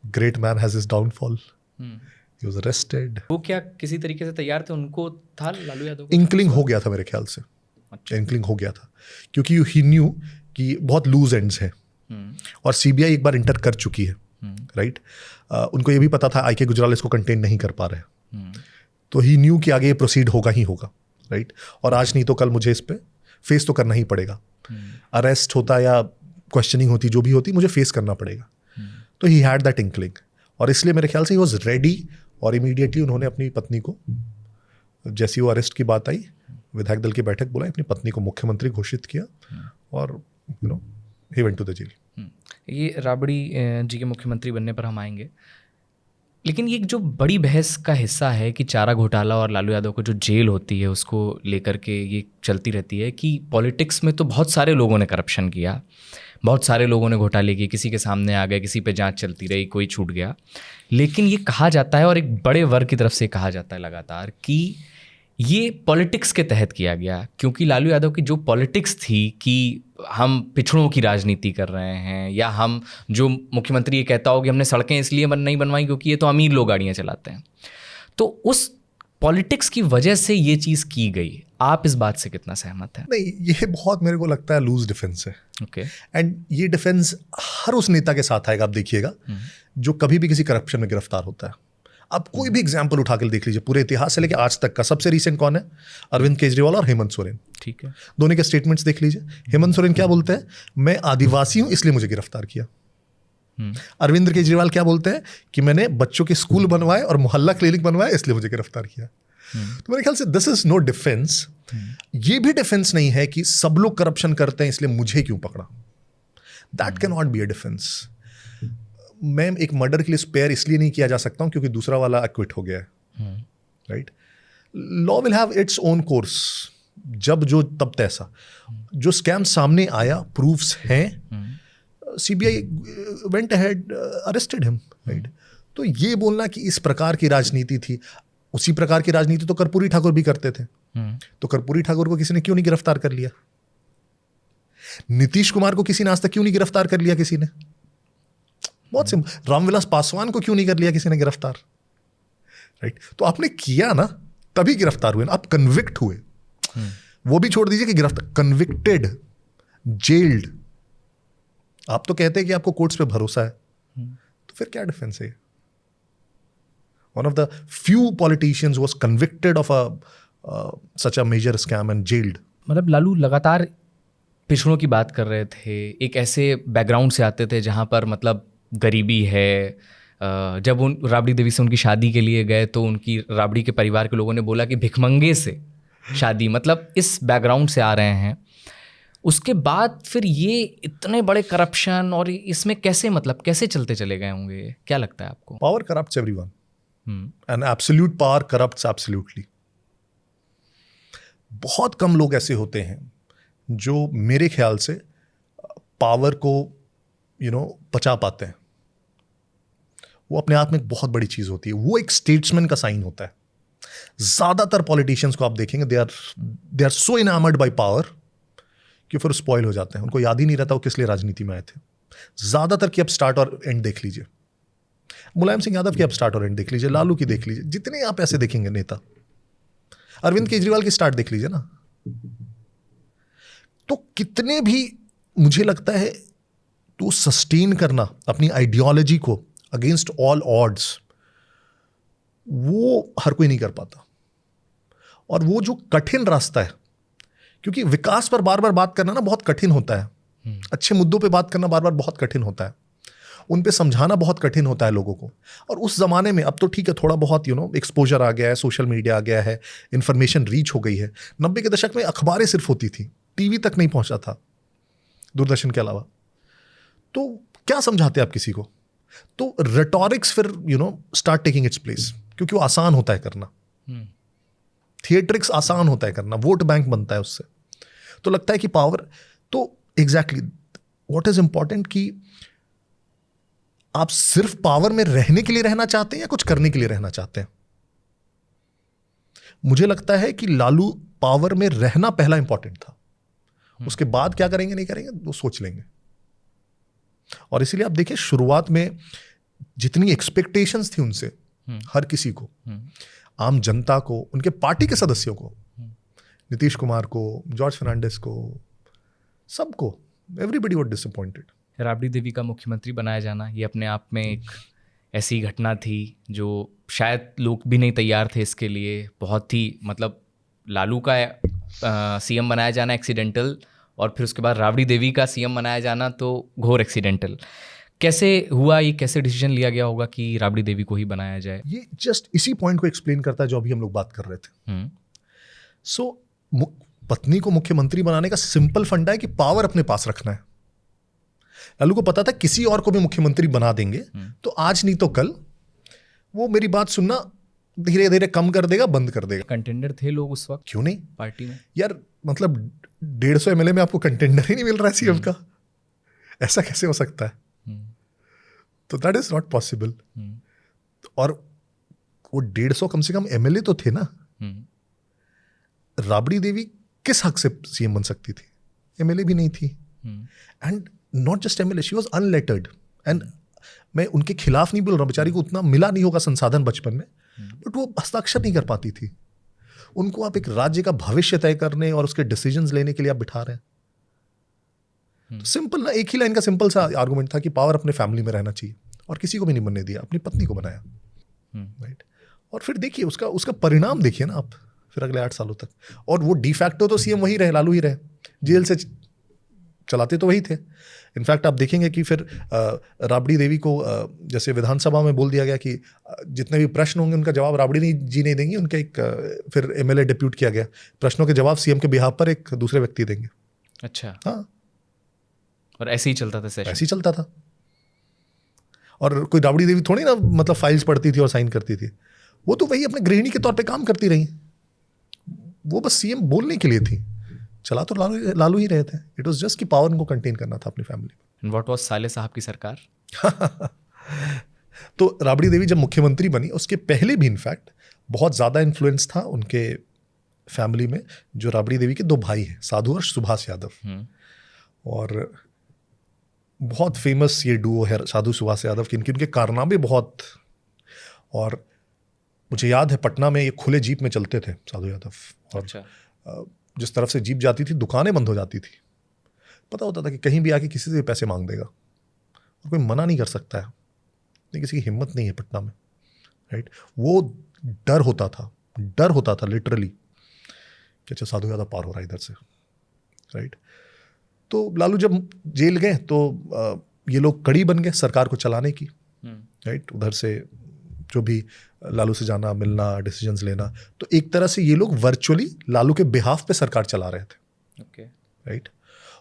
great man has his downfall. He was arrested. वो क्या किसी तरीके से तैयार थे? उनको था लालू यादव को? इंक्लिंग हो गया था मेरे ख्याल से। अच्छा। इंक्लिंग हो गया था क्योंकि ही न्यू कि बहुत लूज एंड्स हैं और सीबीआई एक बार इंटर कर चुकी है, राइट। उनको ये भी पता था आई के गुजराल इसको कंटेन नहीं कर पा रहे, तो ही न्यू कि आगे ये प्रोसीड होगा ही होगा, राइट। और आज नहीं तो कल मुझे इस पे फेस तो करना ही पड़ेगा। अरेस्ट होता या क्वेश्चनिंग होती, जो भी होती, मुझे फेस करना पड़ेगा। तो ही हैड दैट इंक्लिंग, और इसलिए मेरे ख्याल से ही वॉज रेडी। और इमीडिएटली उन्होंने अपनी पत्नी को, जैसी वो अरेस्ट की बात आई, विधायक दल की बैठक बुलाई, अपनी पत्नी को मुख्यमंत्री घोषित किया और he went to the jail. ये राबड़ी जी के मुख्यमंत्री बनने पर हम आएंगे, लेकिन ये जो बड़ी बहस का हिस्सा है कि चारा घोटाला और लालू यादव को जो जेल होती है उसको लेकर के ये चलती रहती है कि पॉलिटिक्स में तो बहुत सारे लोगों ने करप्शन किया, बहुत सारे लोगों ने घोटाले किए, किसी के सामने आ गए, किसी पे जांच चलती रही, कोई छूट गया। लेकिन ये कहा जाता है और एक बड़े वर्ग की तरफ से कहा जाता है लगातार कि ये पॉलिटिक्स के तहत किया गया, क्योंकि लालू यादव की जो पॉलिटिक्स थी कि हम पिछड़ों की राजनीति कर रहे हैं, या हम जो मुख्यमंत्री ये कहता हो कि हमने सड़कें इसलिए नहीं बनवाई क्योंकि ये तो अमीर लोग गाड़ियाँ चलाते हैं, तो उस पॉलिटिक्स की वजह से ये चीज़ की गई। आप इस बात से कितना सहमत हैं? नहीं, ये बहुत मेरे को लगता है लूज डिफेंस है। ओके। एंड ये डिफेंस हर उस नेता के साथ आएगा, आप देखिएगा, जो कभी भी किसी करप्शन में गिरफ्तार होता है। आप कोई भी एग्जाम्पल उठा के देख लीजिए, पूरे इतिहास से लेकर आज तक का सबसे रीसेंट कौन है? अरविंद केजरीवाल और हेमंत सोरेन। ठीक है। दोनों के स्टेटमेंट्स देख लीजिए। हेमंत सोरेन क्या बोलते हैं? मैं आदिवासी हूं इसलिए मुझे गिरफ्तार किया। अरविंद केजरीवाल क्या बोलते हैं? कि मैंने बच्चों के स्कूल बनवाए और मोहल्ला क्लिनिक बनवाए इसलिए मुझे गिरफ्तार किया। तो मेरे ख्याल से दिस इज नो डिफेंस। ये भी डिफेंस नहीं है कि सब लोग करप्शन करते हैं इसलिए मुझे क्यों पकड़ा। That can not be a defence. मैं एक मर्डर के लिए स्पेयर इसलिए नहीं किया जा सकता हूं क्योंकि दूसरा वाला एक्विट हो गया है, right? Law will have its own course, जब जो तब तैसा। जो स्कैम सामने आया, प्रूफ्स हैं, CBI went ahead, arrested him, right? तो ये बोलना कि इस प्रकार की राजनीति थी, उसी प्रकार की राजनीति तो कर्पूरी ठाकुर भी करते थे। तो कर्पूरी ठाकुर को किसी ने क्यों नहीं गिरफ्तार कर लिया? नीतीश कुमार को किसी ने आज तक क्यों नहीं गिरफ्तार कर लिया किसी ने? बहुत सिंपल। रामविलास पासवान को क्यों नहीं कर लिया किसी ने गिरफ्तार, राइट? तो आपने किया ना, तभी गिरफ्तार हुए ना, आप कन्विक्ट हुए। वो भी छोड़ दीजिए कि गिरफ्तार, कन्विक्टेड, जेल्ड। आप तो कहते हैं कि आपको कोर्ट्स पे भरोसा है, तो फिर क्या डिफेंस है? One of the few politicians was convicted of such a major scam and jailed. मतलब लालू लगातार पिछड़ों की बात कर रहे थे, एक ऐसे बैकग्राउंड से आते थे जहाँ पर मतलब गरीबी है। जब उन राबड़ी देवी से उनकी शादी के लिए गए तो उनकी राबड़ी के परिवार के लोगों ने बोला कि भिखमंगे से शादी, मतलब इस बैकग्राउंड से आ रहे हैं। उसके बाद फिर ये इतने बड़े करप्शन और इसमें कैसे, मतलब कैसे चलते चले गए होंगे, क्या लगता है आपको? Power corrupts everyone, and absolute power corrupts absolutely. बहुत कम लोग ऐसे होते हैं जो मेरे ख्याल से पावर को पचा पाते हैं। वो अपने आप में एक बहुत बड़ी चीज होती है, वो एक स्टेट्समैन का साइन होता है। ज्यादातर पॉलिटिशियंस को आप देखेंगे, they are so enamoured by power कि फिर स्पॉइल हो जाते हैं। उनको याद ही नहीं रहता वो किस लिए राजनीति में आए थे। ज्यादातर की अब स्टार्ट और एंड देख लीजिए, मुलायम सिंह यादव की अब स्टार्ट और एंड देख लीजिए, लालू की देख लीजिए, जितने आप ऐसे देखेंगे नेता, अरविंद केजरीवाल की स्टार्ट देख लीजिए ना। तो कितने भी, मुझे लगता है, तो सस्टेन करना अपनी आइडियोलॉजी को अगेंस्ट ऑल ऑड्स, वो हर कोई नहीं कर पाता। और वो जो कठिन रास्ता है, क्योंकि विकास पर बार बार बात करना ना बहुत कठिन होता है, अच्छे मुद्दों पे बात करना बार बार बहुत कठिन होता है, उन पे समझाना बहुत कठिन होता है लोगों को। और उस जमाने में, अब तो ठीक है थोड़ा बहुत एक्सपोजर आ गया है, सोशल मीडिया आ गया है, इंफॉर्मेशन रीच हो गई है। 90 के दशक में अखबारें सिर्फ होती थी, टीवी तक नहीं पहुंचा था दूरदर्शन के अलावा। तो क्या समझाते आप किसी को? तो रेटोरिक्स फिर स्टार्ट टेकिंग इट्स प्लेस, क्योंकि वो आसान होता है करना। थिएट्रिक्स आसान होता है करना, वोट बैंक बनता है उससे। तो लगता है कि पावर, तो एग्जैक्टली व्हाट इज इंपॉर्टेंट कि आप सिर्फ पावर में रहने के लिए रहना चाहते हैं या कुछ करने के लिए रहना चाहते हैं। मुझे लगता है कि लालू पावर में रहना पहला इंपॉर्टेंट था, उसके बाद क्या करेंगे नहीं करेंगे वो सोच लेंगे। और इसीलिए आप देखिए, शुरुआत में जितनी एक्सपेक्टेशंस थी उनसे, हर किसी को, आम जनता को, उनके पार्टी के सदस्यों को, नीतीश कुमार को, जॉर्ज फर्नांडिस को, सबको, everybody was disappointed. Rabri Devi का मुख्यमंत्री बनाया जाना, ये अपने आप में एक ऐसी घटना थी जो शायद लोग भी नहीं तैयार थे इसके लिए। बहुत ही, मतलब लालू का सीएम बनाया जाना एक्सीडेंटल, और फिर उसके बाद राबड़ी देवी का सीएम बनाया जाना तो घोर एक्सीडेंटल। कैसे हुआ ये, कैसे डिसीजन लिया गया होगा कि राबड़ी देवी को ही बनाया जाए? ये जस्ट इसी पॉइंट को एक्सप्लेन करता है जो अभी हम लोग बात कर रहे थे। सो पत्नी को मुख्यमंत्री बनाने का सिंपल फंडा है कि पावर अपने पास रखना है। लालू को पता था किसी और को भी मुख्यमंत्री बना देंगे तो आज नहीं तो कल वो मेरी बात सुनना धीरे धीरे कम कर देगा, बंद कर देगा। कंटेंडर थे लोग उस वक्त, क्यों नहीं पार्टी में? यार मतलब 150 MLA में आपको कंटेंडर ही नहीं मिल रहा है सीएम का, ऐसा कैसे हो सकता है? तो दैट इज नॉट पॉसिबल। और वो 150 कम से कम MLA तो थे ना। राबड़ी देवी किस हक से सीएम बन सकती थी? MLA भी नहीं थी, and not just MLA, she was unlettered. And मैं उनके खिलाफ नहीं बोल रहा, बेचारी को उतना मिला नहीं होगा संसाधन बचपन में, बट वो हस्ताक्षर नहीं कर पाती थी। उनको आप एक राज्य का भविष्य तय करने और उसके डिसीजंस लेने के लिए आप बिठा रहे हैं। तो सिंपल ना, एक ही लाइन का सिंपल सा आर्गुमेंट था कि पावर अपने फैमिली में रहना चाहिए, और किसी को भी नहीं बनने दिया, अपनी पत्नी को बनाया। राइट। और फिर देखिए उसका उसका परिणाम देखिए ना आप, फिर अगले 8 सालों तक। और वो डिफैक्टो तो सीएम वही रहे, लालू ही रहे, जेल से चलाते तो वही थे। इनफैक्ट आप देखेंगे कि फिर राबड़ी देवी को जैसे विधानसभा में बोल दिया गया कि जितने भी प्रश्न होंगे उनका जवाब राबड़ी जी नहीं देंगी, उनके एक फिर एमएलए डिप्यूट किया गया, प्रश्नों के जवाब सीएम के बिहाफ पर एक दूसरे व्यक्ति देंगे। अच्छा। हाँ, और ऐसे ही चलता था सेशन? ऐसे ही चलता था। और कोई राबड़ी देवी थोड़ी ना मतलब फाइल्स पढ़ती थी और साइन करती थी, वो तो वही अपने गृहिणी के तौर पे काम करती रही, वो बस सीएम बोलने के लिए थी, चला तो लालू ही रहे थे। इट वाज जस्ट कि पावर उनको कंटेन करना था अपनी फैमिली में। व्हाट वाज साले साहब की सरकार? तो राबड़ी देवी जब मुख्यमंत्री बनी उसके पहले भी इनफैक्ट बहुत ज़्यादा इन्फ्लुएंस था उनके फैमिली में। जो राबड़ी देवी के 2 भाई हैं, साधु और सुभाष यादव, और बहुत फेमस ये डुओ है साधु सुभाष यादव की, इनके कारनामे बहुत। और मुझे याद है पटना में ये खुले जीप में चलते थे साधु यादव, और अच्छा। जिस तरफ से जीप जाती थी दुकानें बंद हो जाती थी, पता होता था कि कहीं भी आके किसी से पैसे मांग देगा और कोई मना नहीं कर सकता है, नहीं किसी की हिम्मत नहीं है पटना में, राइट। वो डर होता था लिटरली कि अच्छा साधु यादव पार हो रहा है इधर से, राइट। तो लालू जब जेल गए तो ये लोग कड़ी बन गए सरकार को चलाने की, राइट। उधर से जो भी लालू से जाना मिलना डिसीजंस लेना, तो एक तरह से ये लोग वर्चुअली लालू के बिहाफ पे सरकार चला रहे थे, ओके, राइट।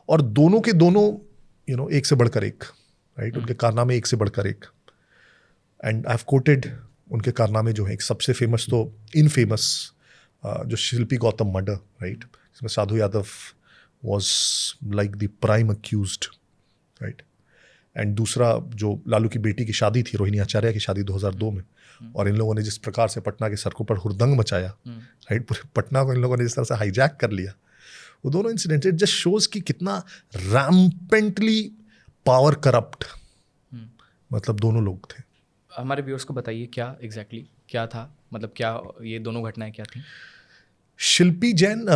और दोनों के दोनों एक से बढ़कर एक, राइट। उनके कारनामे एक से बढ़कर एक। एंड आई हैव कोटेड उनके कारनामे जो है, एक सबसे फेमस तो इनफेमस जो शिल्पी गौतम मर्डर, राइट, इसमें Sadhu Yadav was like the prime accused, right? And दूसरा जो लालू की बेटी की शादी थी, रोहिणी आचार्य की शादी 2002 में, और इन लोगों ने जिस प्रकार से पटना के सड़कों पर हुड़दंग मचाया, राइट, पूरे पटना को इन लोगों ने जिस तरह से हाईजैक कर लिया, वो दोनों इंसिडेंट इट जस्ट शोज कि कितना रैम्पेंटली पावर करप्ट मतलब दोनों लोग थे। हमारे व्यूअर्स को बताइए क्या एग्जैक्टली क्या था, मतलब क्या ये दोनों घटनाएं क्या थी? शिल्पी जैन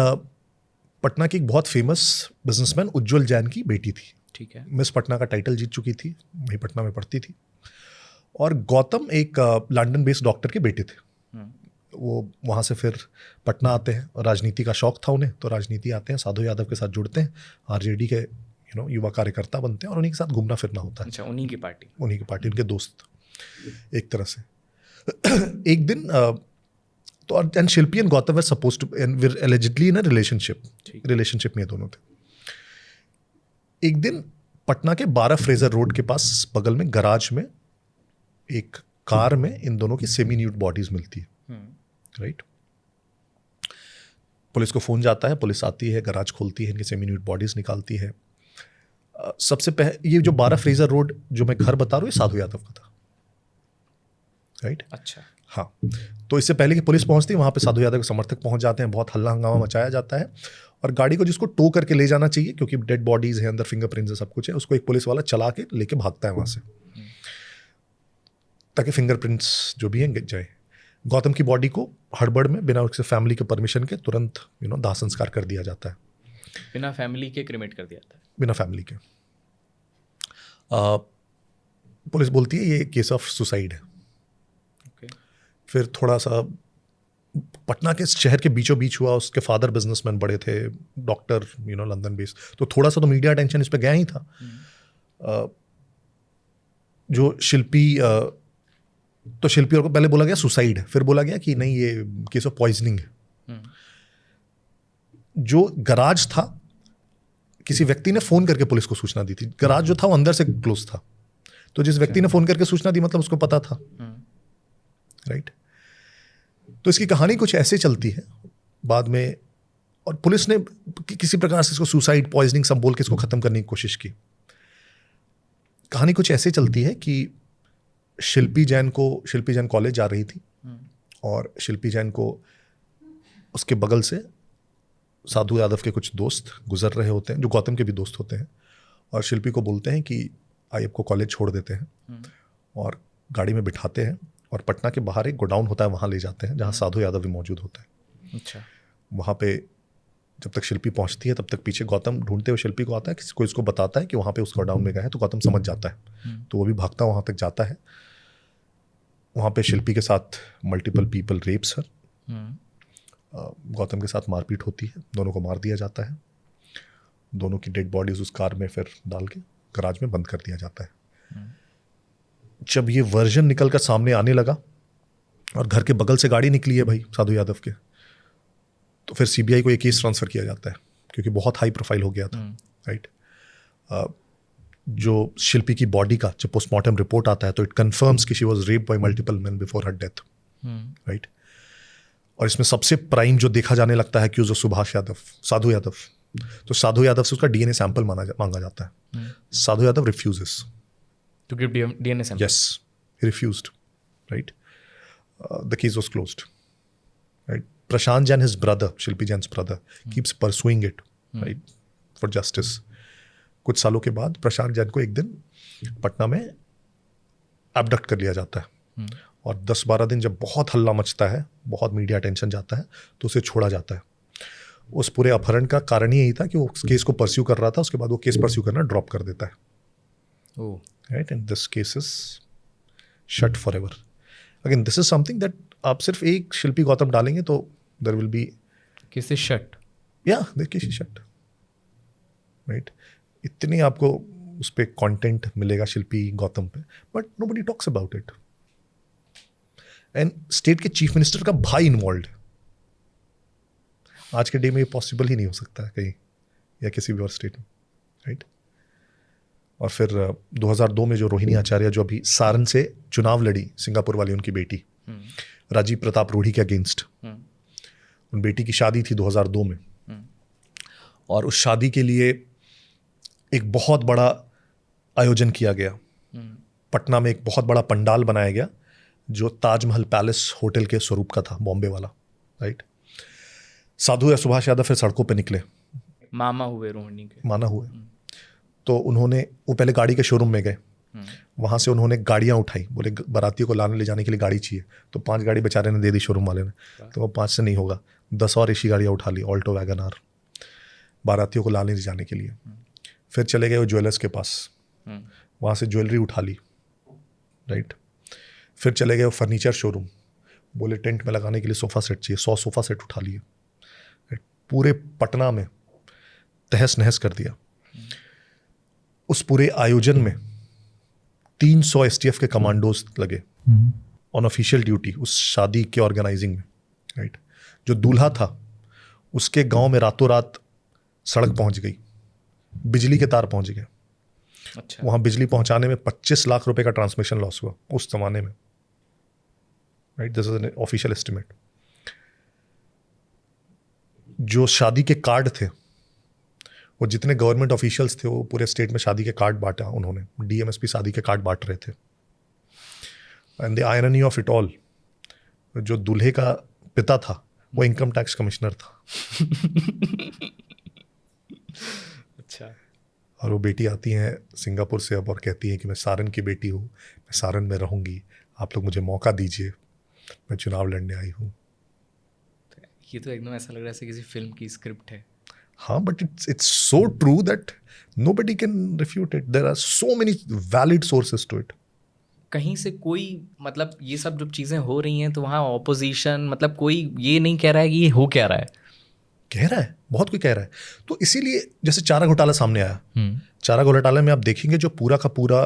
पटना की एक बहुत फेमस बिजनेसमैन उज्जवल जैन की बेटी थी, ठीक है। मिस पटना का टाइटल जीत चुकी थी, वही पटना में पढ़ती थी। और गौतम एक लंदन बेस्ड डॉक्टर के बेटे थे। वो वहाँ से फिर पटना आते हैं, और राजनीति का शौक था उन्हें, तो राजनीति आते हैं, साधु यादव के साथ जुड़ते हैं, आरजेडी के युवा कार्यकर्ता बनते हैं, और उन्हीं के साथ घूमना फिरना होता है। अच्छा, उन्हीं की पार्टी, उनके दोस्त एक तरह से। एक दिन तो and Shilpi and Gautam were supposed to allegedly in a relationship में दोनों थे। एक दिन पटना के 12 फ्रेजर रोड के पास बगल में गराज में एक कार में इन दोनों की सेमी न्यूड बॉडीज मिलती है, राइट। पुलिस को फोन जाता है, पुलिस आती है, गराज खोलती है, इनकी सेमी न्यूड बॉडीज निकालती है। सबसे पहले ये जो 12 फ्रेजर रोड जो मैं घर बता रहा हूँ, ये साधु यादव का था, राइट। अच्छा, हाँ। तो इससे पहले कि पुलिस पहुंचती है, वहाँ पे साधु यादव के समर्थक पहुंच जाते हैं, बहुत हल्ला हंगामा मचाया जाता है, और गाड़ी को जिसको टो करके ले जाना चाहिए, क्योंकि डेड बॉडीज है अंदर, फिंगरप्रिंट्स है, सब कुछ है, उसको एक पुलिस वाला चला के लेके भागता है वहाँ से, ताकि फिंगरप्रिंट्स जो भी हैं गिर जाए। गौतम की बॉडी को हड़बड़ में बिना उसके फैमिली के परमिशन के तुरंत दाह संस्कार कर दिया जाता है, बिना फैमिली के क्रिमेट कर दिया था, बिना फैमिली के। पुलिस बोलती है ये केस ऑफ सुसाइड है। फिर थोड़ा सा पटना के शहर के बीचों बीच हुआ, उसके फादर बिजनेसमैन बड़े थे, डॉक्टर लंदन बेस्ड, तो थोड़ा सा तो मीडिया अटेंशन इस पे गया ही था। जो शिल्पी तो शिल्पी को पहले बोला गया सुसाइड है, फिर बोला गया कि नहीं ये केस ऑफ पॉइजनिंग है। जो गराज था, किसी व्यक्ति ने फोन करके पुलिस को सूचना दी थी, गराज जो था वो अंदर से क्लोज था, तो जिस व्यक्ति ने फोन करके सूचना दी मतलब उसको पता था, राइट। तो इसकी कहानी कुछ ऐसे चलती है बाद में, और पुलिस ने किसी प्रकार से इसको सुसाइड पॉइजनिंग सब बोल के इसको खत्म करने की कोशिश की। कहानी कुछ ऐसे चलती है कि शिल्पी जैन कॉलेज जा रही थी, और शिल्पी जैन को उसके बगल से साधु यादव के कुछ दोस्त गुजर रहे होते हैं, जो गौतम के भी दोस्त होते हैं, और शिल्पी को बोलते हैं कि आइए आपको कॉलेज छोड़ देते हैं, और गाड़ी में बिठाते हैं, और पटना के बाहर एक गोडाउन होता है वहाँ ले जाते हैं, जहाँ साधु यादव भी मौजूद होता है। अच्छा। वहाँ पे जब तक शिल्पी पहुँचती है तब तक पीछे गौतम ढूंढते हुए शिल्पी को आता है, किसी को इसको बताता है कि वहाँ पे उस गोडाउन में गया है, तो गौतम समझ जाता है, तो वो भी भागता वहाँ तक जाता है। वहाँ पे शिल्पी के साथ मल्टीपल पीपल रेप्स है, गौतम के साथ मारपीट होती है, दोनों को मार दिया जाता है, दोनों की डेड बॉडीज उस कार में फिर डाल के गराज में बंद कर दिया जाता है। जब ये वर्जन निकल कर सामने आने लगा और घर के बगल से गाड़ी निकली है भाई साधु यादव के, तो फिर सीबीआई को ये केस ट्रांसफर किया जाता है क्योंकि बहुत हाई प्रोफाइल हो गया था, राइट। जो शिल्पी की बॉडी का जब पोस्टमार्टम रिपोर्ट आता है तो इट कंफर्म्स कि she was raped by multiple main before her death, right. और इसमें सबसे प्राइम जो देखा जाने लगता है कि जो सुभाष यादव, साधु यादव, तो साधु यादव से उसका डीएनए सैंपल मांगा जाता है। Sadhu Yadav refuses to give DNA sample. Yes, he refused, right. The case was closed, right. Prashant Jain, his brother, Shilpi Jain's brother, keeps pursuing it, right, for justice. कुछ सालों के बाद प्रशांत जैन को एक दिन पटना में एब्डक्ट कर लिया जाता है और 10-12 दिन जब बहुत हल्ला मचता है, बहुत मीडिया अटेंशन जाता है, तो उसे छोड़ा जाता है। उस पूरे अपहरण का कारण ही यही था कि वो उस केस को परस्यू कर रहा था, उसके बाद वो केस परस्यू करना ड्रॉप कर देता है, right. And this case is shut forever. Again this is something that आप सिर्फ एक शिल्पी गौतम डालेंगे तो there will be case is shut, या the case is shut, right. इतनी आपको उस पर कॉन्टेंट मिलेगा शिल्पी गौतम पे, but nobody talks about it. And state के चीफ मिनिस्टर का भाई इन्वॉल्व। आज के डे में ये पॉसिबल ही नहीं हो सकता है कहीं या किसी भी और स्टेट में, राइट। और फिर 2002 में जो रोहिणी आचार्य जो अभी सारन से चुनाव लड़ी, सिंगापुर वाली उनकी बेटी, राजीव प्रताप रूढ़ी के अगेंस्ट, उन बेटी की शादी थी 2002 में, और उस शादी के लिए एक बहुत बड़ा आयोजन किया गया। पटना में एक बहुत बड़ा पंडाल बनाया गया जो ताजमहल पैलेस होटल के स्वरूप का था, बॉम्बे वाला, राइट। साधु या सुभाष यादव फिर सड़कों पे निकले, मामा हुए रोहिणी के, माना हुए। तो वो पहले गाड़ी के शोरूम में गए, वहाँ से उन्होंने गाड़ियाँ उठाई, बोले बारातियों को लाने ले जाने के लिए गाड़ी चाहिए, तो 5 गाड़ी बेचारे ने दे दी शोरूम वाले ने, तो वो 5 से नहीं होगा, 10 और एसी गाड़ियाँ उठा ली, ऑल्टो वैगन आर, बारातियों को लाने ले जाने के लिए। फिर चले गए वो ज्वेलर्स के पास, वहाँ से ज्वेलरी उठा ली, राइट। फिर चले गए वो फर्नीचर शोरूम, बोले टेंट में लगाने के लिए सोफ़ा सेट चाहिए, 100 सोफ़ा सेट उठा लिए, पूरे पटना में तहस नहस कर दिया। उस पूरे आयोजन में 300 एसटीएफ के कमांडोज लगे ऑन ऑफिशियल ड्यूटी उस शादी के ऑर्गेनाइजिंग में, राइट। जो दूल्हा था उसके गांव में रातों रात सड़क पहुंच गई, बिजली के तार पहुंच गए। अच्छा। वहां बिजली पहुंचाने में 25 लाख रुपए का ट्रांसमिशन लॉस हुआ उस जमाने में, right. This is an official estimate. जो शादी के कार्ड थे, वो जितने गवर्नमेंट ऑफिशियल्स थे वो पूरे स्टेट में शादी के कार्ड बांटा उन्होंने, डीएमएसपी शादी के कार्ड बांट रहे थे। And the irony of it all, जो दूल्हे का पिता था वो इनकम टैक्स कमिश्नर था। अच्छा। और वो बेटी आती हैं सिंगापुर से अब और कहती है कि मैं सारन की बेटी हूँ, मैं सारन में रहूँगी, आप लोग मुझे मौका दीजिए, मैं चुनाव लड़ने आई हूँ। ये तो एकदम ऐसा लग रहा है जैसे किसी फिल्म की स्क्रिप्ट है। हाँ, but it's so true that nobody can refute it. There are so many valid sources to it. कहीं से कोई मतलब ये सब जब चीज़ें हो रही हैं तो वहाँ ऑपोजिशन मतलब कोई ये नहीं कह रहा है कि ये हो क्या रहा है। कह रहा है, बहुत कोई कह रहा है। तो इसीलिए जैसे चारा घोटाला सामने आया, चारा घोटाले में आप देखेंगे जो पूरा का पूरा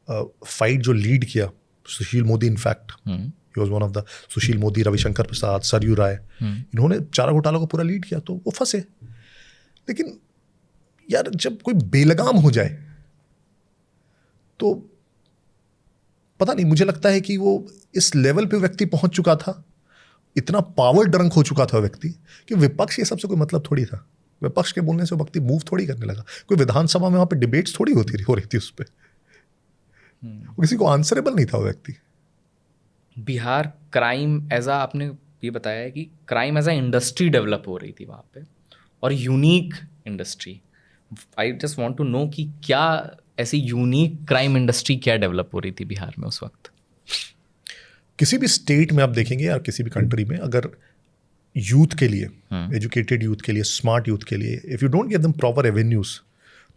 फाइट जो लीड किया Sushil Modi, in fact he was one of the, Sushil Modi, Ravishankar Prasad, Saryu Rai, इन्होंने चारा घोटाला को पूरा लीड किया, तो वो फंसे। लेकिन यार जब कोई बेलगाम हो जाए तो पता नहीं, मुझे लगता है कि वो इस लेवल पे व्यक्ति पहुंच चुका था, इतना पावर ड्रंक हो चुका था व्यक्ति कि विपक्ष ये सबसे कोई मतलब थोड़ी था। विपक्ष के बोलने से व्यक्ति मूव थोड़ी करने लगा। कोई विधानसभा में वहां पे डिबेट्स थोड़ी हो रही थी उस पर, किसी को आंसरेबल नहीं था वो व्यक्ति। बिहार क्राइम एज आ, आपने ये बताया है कि crime as a industry develop हो रही थी वहाँ पे, और unique industry. I just want to know कि क्या ऐसी यूनिक क्राइम इंडस्ट्री क्या डेवलप हो रही थी बिहार में उस वक्त। किसी भी स्टेट में आप देखेंगे या किसी भी कंट्री में, अगर यूथ के लिए, एजुकेटेड यूथ के लिए, स्मार्ट यूथ के लिए, if you don't give them proper avenues,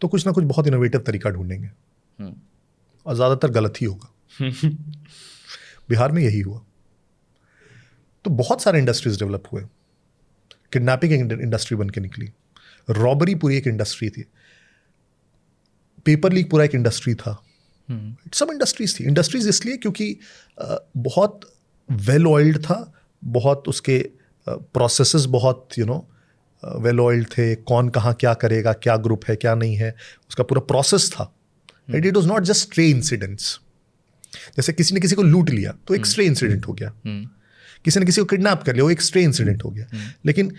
तो कुछ ना कुछ बहुत इनोवेटिव तरीका ढूंढेंगे और ज़्यादातर गलत ही होगा। बिहार में यही हुआ। तो बहुत सारे इंडस्ट्रीज डेवलप हुए, किडनैपिंग एक इंडस्ट्री बन के निकली, रॉबरी पूरी एक इंडस्ट्री थी, पेपर लीक पूरा एक इंडस्ट्री था, सब इंडस्ट्रीज थी। इंडस्ट्रीज इसलिए क्योंकि बहुत वेल ऑयल्ड था, बहुत उसके प्रोसेसेस बहुत वेल ऑयल्ड थे, कौन कहाँ क्या करेगा, क्या ग्रुप है क्या नहीं है, उसका पूरा प्रोसेस था। It was not just stray incidents, जैसे किसी ने किसी को लूट लिया तो एक स्ट्रे इंसिडेंट हो गया, किसी ने किसी को किडनैप कर लिया वो एक स्ट्रे इंसिडेंट हो गया। लेकिन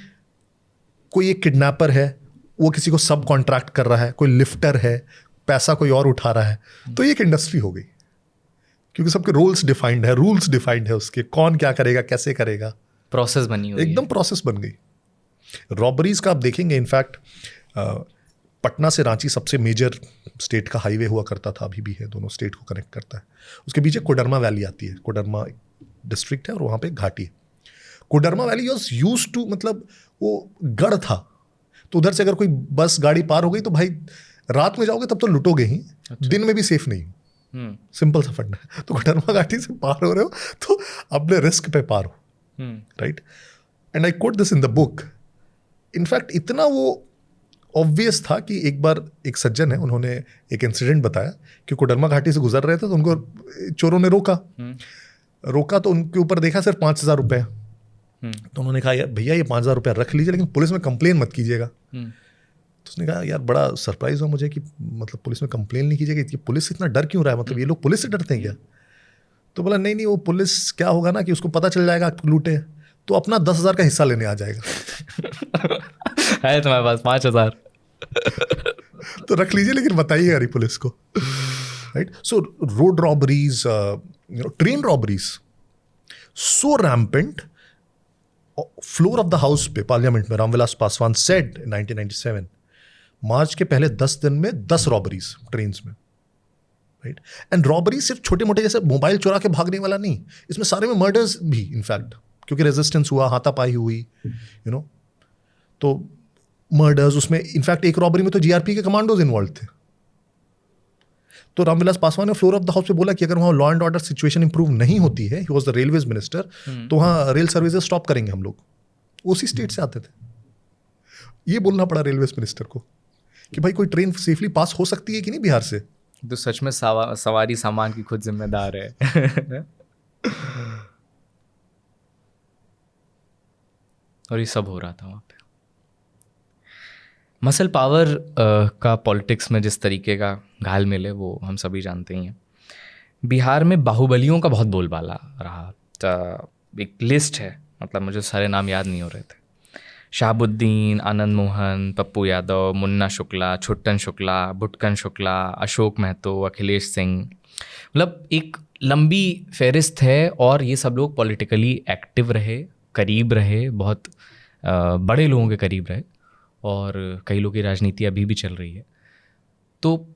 कोई एक किडनैपर है, वो किसी को सब कॉन्ट्रैक्ट कर रहा है, कोई लिफ्टर है, पैसा कोई और उठा रहा है, तो ये एक इंडस्ट्री हो गई, क्योंकि सबके रोल्स डिफाइंड है, रूल्स डिफाइंड है, उसके कौन क्या करेगा, कैसे करेगा, प्रोसेस बनी हुई एकदम प्रोसेस बन गई। रॉबरीज का आप देखेंगे, इनफैक्ट पटना से रांची सबसे मेजर स्टेट का हाईवे हुआ करता था, अभी भी है, दोनों स्टेट को कनेक्ट करता है। उसके पीछे कोडरमा वैली आती है, कोडरमा डिस्ट्रिक्ट है और वहाँ पे घाटी है। Koderma valley was used to, मतलब वो गढ़ था, तो उधर से अगर कोई बस गाड़ी पार हो गई तो भाई रात में जाओगे तब तो लुटोगे ही, दिन में भी सेफ नहीं हो, सिंपल सा फंडा है। तो कोडरमा घाटी से पार हो रहे हो तो अपने रिस्क पे पार हो, right. And I quote this in the book. In fact इतना वो ऑब्वियस था कि एक बार एक सज्जन है, उन्होंने एक इंसिडेंट बताया कि कोडरमा घाटी से गुजर रहे थे तो उनको चोरों ने रोका तो उनके ऊपर देखा सिर्फ 5,000 रुपये। तो उन्होंने कहा, यार भैया ये 5,000 रुपया रख लीजिए, लेकिन पुलिस में कंप्लेन मत कीजिएगा। तो उसने कहा, यार बड़ा सरप्राइज हुआ मुझे कि मतलब पुलिस में कंप्लेन नहीं कीजिएगा, कि पुलिस इतना डर क्यों रहा है, मतलब ये लोग पुलिस से डरते हैं क्या? तो बोला, नहीं वो पुलिस क्या होगा ना कि उसको पता चल जाएगा आप लूटे तो अपना 10,000 का हिस्सा लेने आ जाएगा। है तुम्हारे पास 5,000 तो रख लीजिए, लेकिन बताइएगा नहीं पुलिस को, right. So road robberies, train robberies so rampant. Floor of the house पे पार्लियामेंट में रामविलास पासवान सेड 1997, मार्च के पहले 10 दिन में 10 रॉबरीज ट्रेन में, राइट। एंड रॉबरी सिर्फ छोटे मोटे जैसे मोबाइल चुरा के भागने वाला नहीं, इसमें सारे में मर्डर्स भी, इनफैक्ट क्योंकि रेजिस्टेंस हुआ, हाथापाई हुई, तो मर्डर्स उसमें। इनफैक्ट एक रॉबरी में तो जीआरपी के कमांडोज इन्वॉल्व थे। तो रामविलास पासवान ने फ्लोर ऑफ द हाउस पे बोला कि अगर वहाँ law and order situation improve नहीं होती है, he was the railways minister, तो वहाँ रेल सर्विसेज स्टॉप करेंगे हम लोग। उसी स्टेट से आते थे। ये बोलना पड़ा रेलवेज मिनिस्टर को कि भाई कोई ट्रेन सेफली पास हो सकती है कि नहीं बिहार से। तो सच में सवारी सामान की खुद जिम्मेदार है। और ये सब हो रहा था वहाँ पे। मसल पावर का पॉलिटिक्स में जिस तरीके का घाल मिले वो हम सभी जानते ही हैं। बिहार में बाहुबलियों का बहुत बोलबाला रहा। एक लिस्ट है, मतलब मुझे सारे नाम याद नहीं हो रहे थे। शहाबुद्दीन, आनंद मोहन, पप्पू यादव, मुन्ना शुक्ला, छुट्टन शुक्ला, बुटकन शुक्ला, अशोक महतो, अखिलेश सिंह, मतलब एक लंबी फहरिस्त है। और ये सब लोग पॉलिटिकली एक्टिव रहे, करीब रहे, बहुत बड़े लोगों के करीब रहे, और कई लोगों की राजनीति अभी भी चल रही है। तो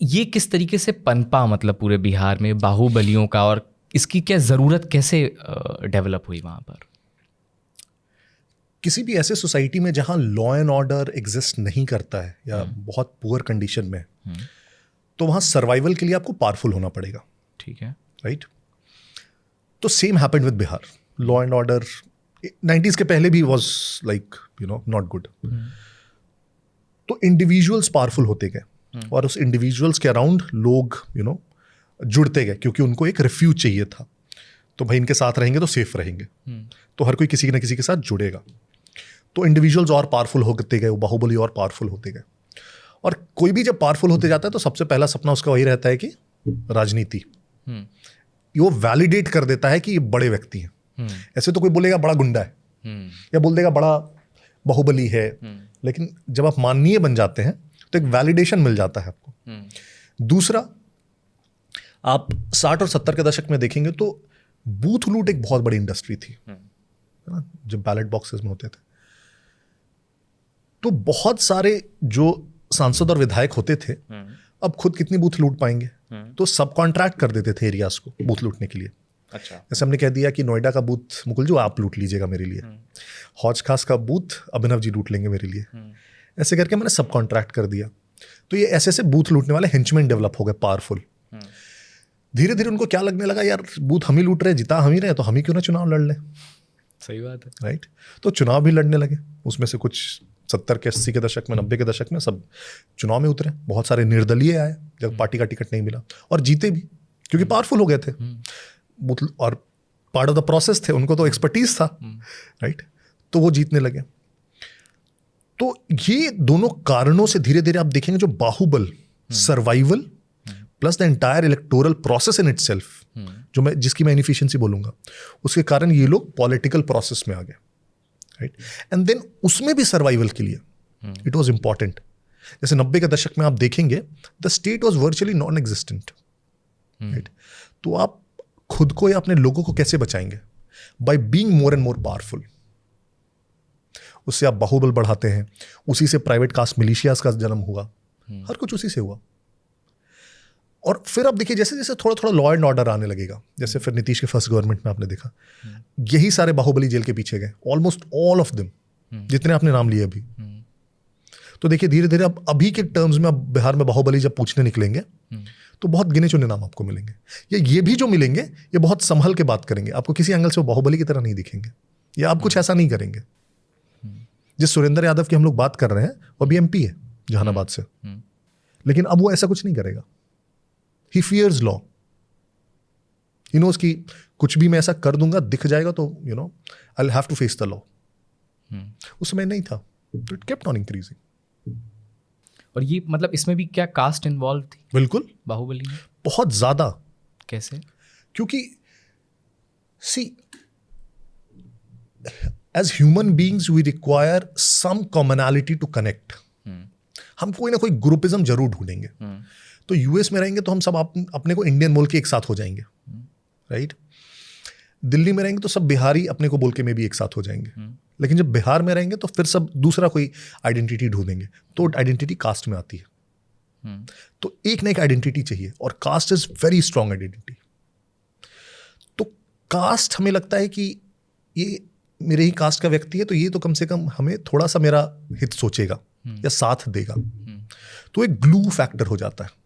ये किस तरीके से पनपा, मतलब पूरे बिहार में बाहुबलियों का, और इसकी क्या ज़रूरत कैसे डेवलप हुई वहाँ पर? किसी भी ऐसे सोसाइटी में जहाँ लॉ एंड ऑर्डर एग्जिस्ट नहीं करता है या बहुत पुअर कंडीशन में, तो वहाँ सर्वाइवल के लिए आपको पावरफुल होना पड़ेगा, ठीक है, राइट। तो same happened with Bihar. Law and order 90s के पहले भी वॉज लाइक नॉट गुड। तो इंडिविजुअल्स पावरफुल होते गए और उस इंडिविजुअल्स के अराउंड लोग जुड़ते गए, क्योंकि उनको एक रिफ्यूज चाहिए था। तो भाई इनके साथ रहेंगे तो सेफ रहेंगे, तो हर कोई किसी न किसी के साथ जुड़ेगा। तो इंडिविजुअल्स और पावरफुल होते गए, वो बाहुबली और पावरफुल होते गए। और कोई भी जब पावरफुल होते जाता है तो सबसे पहला सपना उसका वही रहता है कि राजनीति। वो वैलिडेट कर देता है कि ये बड़े व्यक्ति हैं। ऐसे तो कोई बोलेगा बड़ा गुंडा है, या बोल देगा बड़ा बाहुबली है, लेकिन जब आप माननीय बन जाते हैं तो एक वैलिडेशन मिल जाता है आपको। दूसरा, आप 60 और 70 के दशक में देखेंगे तो बूथ लूट एक बहुत बड़ी इंडस्ट्री थी, जब बैलेट बॉक्सेस में होते थे। तो बहुत सारे जो सांसद और विधायक होते थे, अब खुद कितनी बूथ लूट पाएंगे, तो सब कॉन्ट्रैक्ट कर देते थे एरियाज को बूथ लूटने के लिए। अच्छा, जैसे हमने कह दिया कि नोएडा का बूथ मुकुल जी आप लूट लीजिएगा मेरे लिए, हौज खास का बूथ अभिनव जी लूट लेंगे मेरे लिए। ऐसे करके मैंने सब कॉन्ट्रैक्ट कर दिया। तो ये ऐसे ऐसे बूथ लूटने वाले हेंचमैन डेवलप हो गए, पावरफुल। धीरे धीरे उनको क्या लगने लगा, यार बूथ हम ही लूट रहे, जिता हम ही रहे, तो हम ही क्यों ना चुनाव लड़ लें। सही बात है। राइट, तो चुनाव भी लड़ने लगे। उसमें से कुछ 70 के 80 के दशक में, 90 के दशक में सब चुनाव में उतरे। बहुत सारे निर्दलीय आए जब पार्टी का टिकट नहीं मिला, और जीते भी क्योंकि पावरफुल हो गए थे और पार्ट ऑफ द प्रोसेस थे, उनको तो एक्सपर्टीज था। राइट, तो वो जीतने लगे। तो ये दोनों कारणों से धीरे धीरे आप देखेंगे जो बाहुबल, survival plus the entire electoral process in itself, जो मैं जिसकी मैं इनएफिशिएंसी बोलूंगा, उसके कारण ये लोग पॉलिटिकल प्रोसेस में आ गए। राइट, एंड देन उसमें भी सर्वाइवल के लिए इट वाज इंपॉर्टेंट। जैसे 90 के दशक में आप देखेंगे the state was virtually non existent. Right, तो आप खुद को या अपने लोगों को कैसे बचाएंगे? By being more and more powerful. उससे आप बाहुबल बढ़ाते हैं, उसी से प्राइवेट कास्ट मिलिशियाज का जन्म हुआ, हर कुछ उसी से हुआ। और फिर आप देखिए जैसे जैसे थोड़ा थोड़ा लॉ एंड ऑर्डर आने लगेगा, जैसे फिर नीतीश के फर्स्ट गवर्नमेंट में आपने देखा यही सारे बाहुबली जेल के पीछे गए, ऑलमोस्ट ऑल ऑफ देम, जितने आपने नाम लिए अभी। तो देखिए धीरे धीरे अब अभी के टर्म्स में अब बिहार में बाहुबली जब पूछने निकलेंगे तो बहुत गिने चुने नाम आपको मिलेंगे, या ये भी जो मिलेंगे ये बहुत संभल के बात करेंगे, आपको किसी एंगल से वो बाहुबली की तरह नहीं दिखेंगे, या आप कुछ ऐसा नहीं करेंगे। जिस सुरेंद्र यादव की हम लोग बात कर रहे हैं वो भी एमपी है जहानाबाद से, लेकिन अब वो ऐसा कुछ नहीं करेगा। ही फियर्स लॉ, ही नोज कि कुछ भी मैं ऐसा कर दूंगा दिख जाएगा तो I will have to face the law. उस समय नहीं था, तो इट केप्ट ऑन इंक्रीजिंग। और ये मतलब इसमें भी क्या कास्ट इन्वॉल्व थी? बिल्कुल, बाहुबली में बहुत ज्यादा। कैसे? क्योंकि see as human beings we require some commonality to connect. हम कोई ना कोई ग्रुपिज्म जरूर ढूंढेंगे। तो यूएस में रहेंगे तो हम सब अपने को इंडियन बोल के एक साथ हो जाएंगे। राइट, दिल्ली में रहेंगे तो सब बिहारी अपने को बोल के में भी एक साथ हो जाएंगे। लेकिन जब बिहार में रहेंगे तो फिर सब दूसरा कोई आइडेंटिटी ढूंढेंगे, तो आइडेंटिटी कास्ट में आती है। तो एक ना एक आइडेंटिटी चाहिए, और caste is very strong identity. तो कास्ट हमें लगता है कि ये मेरे ही कास्ट का व्यक्ति है, तो ये तो कम से कम हमें थोड़ा सा मेरा हित सोचेगा या साथ देगा, तो एक ग्लू फैक्टर हो जाता है।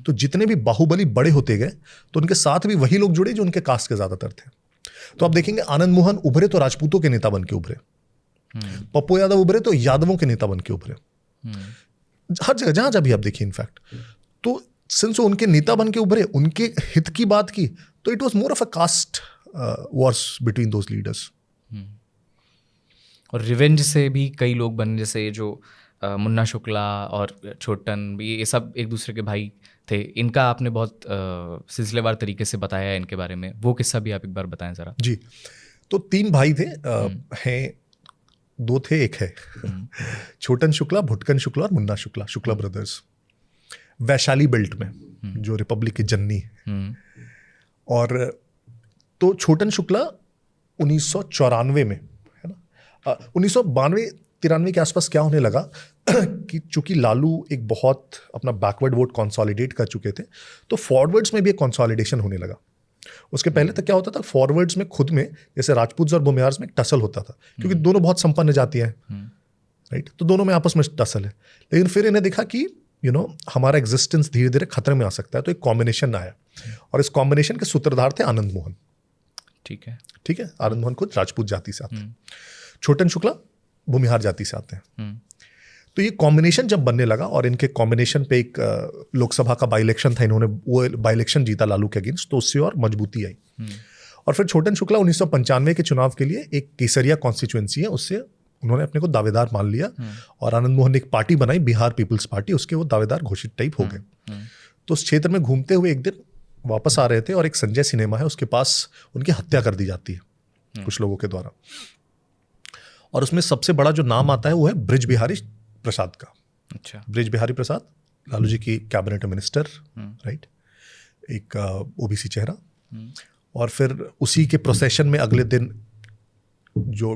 तो जितने भी बाहुबली बड़े होते गए तो उनके साथ भी वही लोग जुड़े जो उनके कास्ट के ज्यादातर थे। तो आप देखेंगे आनंद मोहन उभरे तो राजपूतों के नेता बन के उभरे, पप्पू यादव उभरे तो यादवों के नेता बन के उभरे, हर जगह जहां जहां भी आप देखिए इनफैक्ट। तो सिंस उनके नेता बन के उभरे, उनके हित की बात की, तो it was more of a caste wars between those leaders. और रिवेंज से भी कई लोग बने, जैसे जो मुन्ना शुक्ला और छोटन, ये सब एक दूसरे के भाई थे। इनका आपने बहुत सिलसिलेवार तरीके से बताया है इनके बारे में, वो किस्सा भी आप एक बार बताएं जरा। जी, तो 3 भाई थे, हैं 2 थे, एक है छोटन शुक्ला, भुटकन शुक्ला और मुन्ना शुक्ला, शुक्ला ब्रदर्स, वैशाली बेल्ट में जो रिपब्लिक की जननी है। और तो छोटन शुक्ला 1994 में, है ना, 1992-93 के आसपास क्या होने लगा कि चूंकि लालू एक बहुत अपना बैकवर्ड वोट कंसोलिडेट कर चुके थे, तो फॉरवर्ड्स में भी एक कंसोलिडेशन होने लगा। उसके पहले तक क्या होता था, फॉरवर्ड्स में खुद में जैसे राजपूत और भूमिहार्स में टसल होता था, क्योंकि दोनों बहुत संपन्न जातियां हैं। राइट, तो दोनों में आपस में टसल है। लेकिन फिर इन्हें देखा कि हमारा एग्जिस्टेंस धीरे धीरे खतरे में आ सकता है, तो एक कॉम्बिनेशन आया, और इस कॉम्बिनेशन के सूत्रधार थे आनंद मोहन। ठीक है, आनंद मोहन खुद राजपूत जाति से आते हैं, छोटन शुक्ला भूमिहार जाति से आते हैं। तो ये कॉम्बिनेशन जब बनने लगा, और इनके कॉम्बिनेशन पे एक लोकसभा का बाई इलेक्शन था, इन्होंने वो बाई इलेक्शन जीता लालू के अगेंस्ट, तो उससे और मजबूती आई। और फिर छोटन शुक्ला 1995 के चुनाव के लिए, एक केसरिया कॉन्स्टिट्यूएंसी है, उससे उन्होंने अपने को दावेदार मान लिया, और आनंद मोहन ने एक पार्टी बनाई, बिहार पीपल्स पार्टी, उसके वो दावेदार घोषित टाइप हो गए। तो उस क्षेत्र में घूमते हुए एक दिन वापस आ रहे थे, और एक संजय सिनेमा है उसके पास, उनकी हत्या कर दी जाती है कुछ लोगों के द्वारा। और उसमें सबसे बड़ा जो नाम आता है वो है ब्रिज बिहारी प्रसाद का। अच्छा, ब्रिज बिहारी प्रसाद लालू जी की कैबिनेट मिनिस्टर, राइट, एक ओबीसी चेहरा। और फिर उसी के प्रोसेशन में अगले दिन जो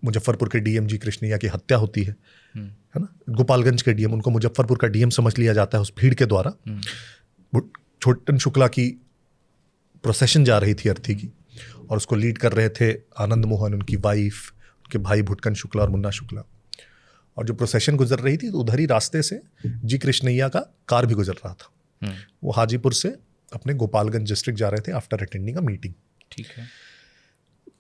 मुजफ्फरपुर के डीएम जी कृष्णैया की हत्या होती है ना, गोपालगंज के डीएम, उनको मुजफ्फरपुर का डीएम समझ लिया जाता है उस भीड़ के द्वारा। छोटन शुक्ला की प्रोसेशन जा रही थी अर्थी की, और उसको लीड कर रहे थे आनंद मोहन, उनकी वाइफ, उनके भाई भुटकन शुक्ला और मुन्ना शुक्ला। और जो प्रोसेशन गुजर रही थी, तो उधर ही रास्ते से जी कृष्णैया का कार भी गुजर रहा था। वो हाजीपुर से अपने गोपालगंज डिस्ट्रिक्ट जा रहे थे आफ्टर अटेंडिंग अ मीटिंग। ठीक है।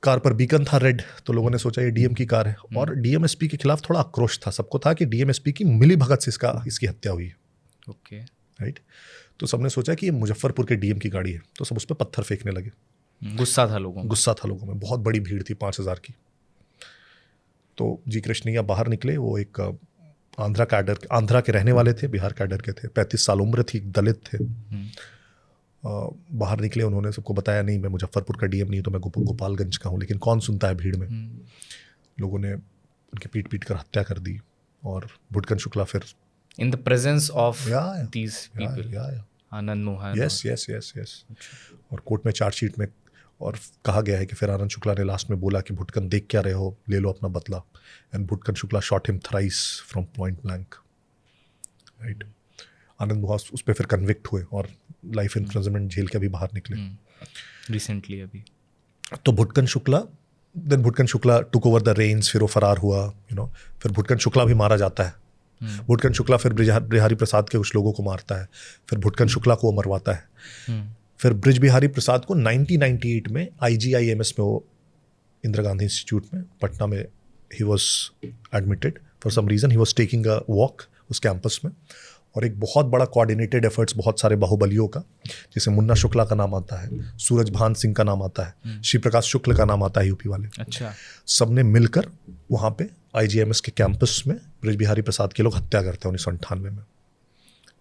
कार पर बीकन था रेड, तो लोगों ने सोचा ये डीएम की कार है, और डीएमएसपी के खिलाफ थोड़ा आक्रोश था, सबको था कि डीएमएसपी की मिली भगत से इसकी हत्या हुई है। ओके। राइट। तो सबने सोचा कि ये मुजफ्फरपुर के डीएम की गाड़ी है, तो सब उस पर पत्थर फेंकने लगे। गुस्सा था लोगों में, बहुत बड़ी भीड़ थी 5,000 की। तो जी कृष्णैया बाहर निकले, वो एक आंध्रा के रहने वाले थे, बिहार कैडर के थे, 35 साल उम्र थी, दलित थे। बाहर निकले, उन्होंने सबको बताया नहीं मैं मुजफ्फरपुर का डीएम नहीं तो मैं गोपालगंज का हूँ, लेकिन कौन सुनता है भीड़ में। लोगों ने उनके पीट कर हत्या कर दी, और भुटकन शुक्ला फिर in the presence of these people, Anand Mohan. Yes. और कोर्ट में चार्जशीट में और कहा गया है कि फिर आनंद शुक्ला ने लास्ट में बोला कि भुटकन देख क्या रहे हो, ले लो अपना बदला। And Bhutkan Shukla shot him thrice from point blank. Right. Anand Mohan उस पर फिर कन्विक्ट हुए और लाइफ इम्प्रिजनमेंट जेल के भी बाहर निकले रिसेंटली अभी। तो Bhutkan Shukla took over the range, फिर वो फरार हुआ, फिर भुटकन शुक्ला भी मारा जाता है। भुटकन शुक्ला फिर बिहारी प्रसाद के कुछ लोगों को मारता है, फिर भुटकन शुक्ला को मरवाता है। फिर ब्रिज बिहारी प्रसाद को 1998 में IGIMS में, वो इंदिरा गांधी इंस्टीट्यूट में पटना में, he was admitted for some reason. He was taking a walk उस कैंपस में, और एक बहुत बड़ा कोऑर्डिनेटेड एफर्ट्स बहुत सारे बाहुबलियों का, जैसे मुन्ना शुक्ला का नाम आता है, सूरज भान सिंह का नाम आता है, शिव प्रकाश शुक्ल का नाम आता है, यूपी वाले। अच्छा। सबने मिलकर वहाँ पे IGMS के कैंपस में ब्रिज बिहारी प्रसाद के लोग हत्या करते हैं 1998 में।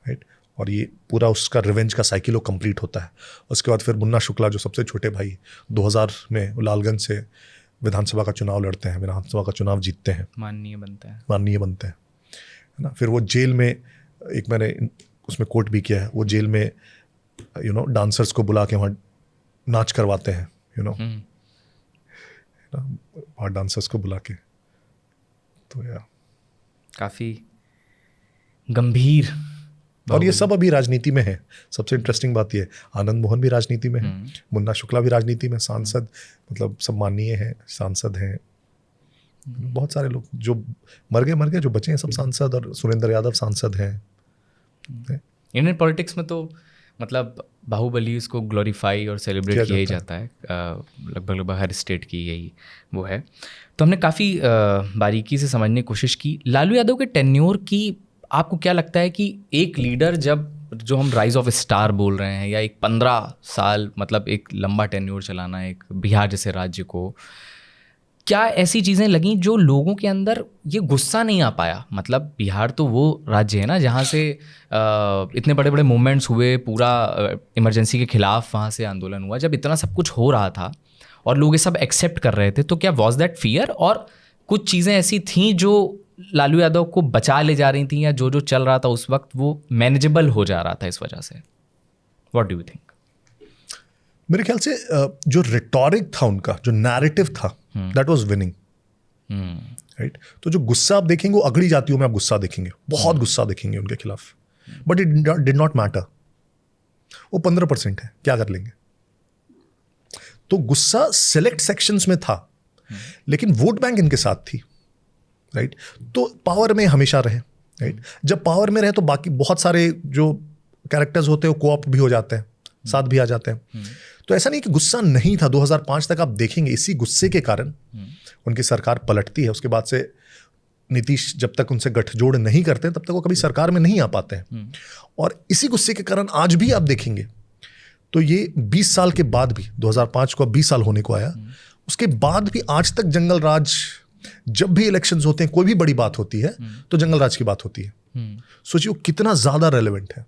राइट। और ये पूरा उसका रिवेंज का साइकिल वो कंप्लीट होता है। उसके बाद फिर मुन्ना शुक्ला, जो सबसे छोटे भाई, 2000 में लालगंज से विधानसभा का चुनाव लड़ते हैं, विधानसभा का चुनाव जीतते हैं, माननीय बनते हैं, है ना। फिर वो जेल में, एक मैंने उसमें कोट भी किया है, वो जेल में डांसर्स को बुला के वहाँ नाच करवाते हैं, वहाँ डांसर्स को बुला के। तो काफ़ी गंभीर। और ये सब अभी राजनीति में है। सबसे इंटरेस्टिंग बात ये है, आनंद मोहन भी राजनीति में है, मुन्ना शुक्ला भी राजनीति में, सांसद, मतलब सब माननीय हैं, सांसद हैं। बहुत सारे लोग जो मर गए, जो बचे हैं सब सांसद, और सुरेंद्र यादव सांसद हैं। इंडियन पॉलिटिक्स में तो मतलब बाहुबली उसको ग्लोरीफाई और सेलिब्रेट किया ही जाता है, लगभग हर स्टेट की यही वो है। तो हमने काफ़ी बारीकी से समझने की कोशिश की लालू यादव के टेन्योर की। आपको क्या लगता है कि एक लीडर जो हम राइज ऑफ स्टार बोल रहे हैं, या एक 15 साल मतलब एक लंबा टेन्योर चलाना एक बिहार जैसे राज्य को, क्या ऐसी चीज़ें लगीं जो लोगों के अंदर ये गुस्सा नहीं आ पाया? मतलब बिहार तो वो राज्य है ना जहाँ से इतने बड़े बड़े मूवमेंट्स हुए, पूरा इमरजेंसी के खिलाफ वहाँ से आंदोलन हुआ, जब इतना सब कुछ हो रहा था और लोग ये सब एक्सेप्ट कर रहे थे, तो क्या वॉज दैट फियर, और कुछ चीज़ें ऐसी थीं जो लालू यादव को बचा ले जा रही थी, या जो चल रहा था उस वक्त वो मैनेजेबल हो जा रहा था इस वजह से? What do you think? मेरे ख्याल से जो रिटोरिक था उनका, जो नैरेटिव था, दैट वाज विनिंग। राइट। तो जो गुस्सा आप देखेंगे वो अगड़ी जातियों में आप गुस्सा देखेंगे, बहुत गुस्सा देखेंगे उनके खिलाफ, but it did not matter. वो 15% है, क्या कर लेंगे। तो गुस्सा सेलेक्ट सेक्शंस में था, लेकिन वोट बैंक इनके साथ थी। राइट। तो पावर में हमेशा रहे। राइट। जब पावर में रहे तो बाकी बहुत सारे जो कैरेक्टर्स होते हैं वो कोऑप्ट भी हो जाते हैं, साथ भी आ जाते हैं। तो ऐसा नहीं कि गुस्सा नहीं था। 2005 तक आप देखेंगे इसी गुस्से के कारण उनकी सरकार पलटती है। उसके बाद से नीतीश जब तक उनसे गठजोड़ नहीं करते तब तक वो कभी सरकार में नहीं आ पाते हैं। और इसी गुस्से के कारण आज भी आप देखेंगे तो ये 20 साल के बाद भी, 2005 को अब 20 साल होने को आया, उसके बाद भी आज तक जंगल राज, जब भी इलेक्शंस होते हैं, कोई भी बड़ी बात होती है तो जंगल राज की बात होती है। सोचिए वो कितना ज़्यादा रेलेवेंट है।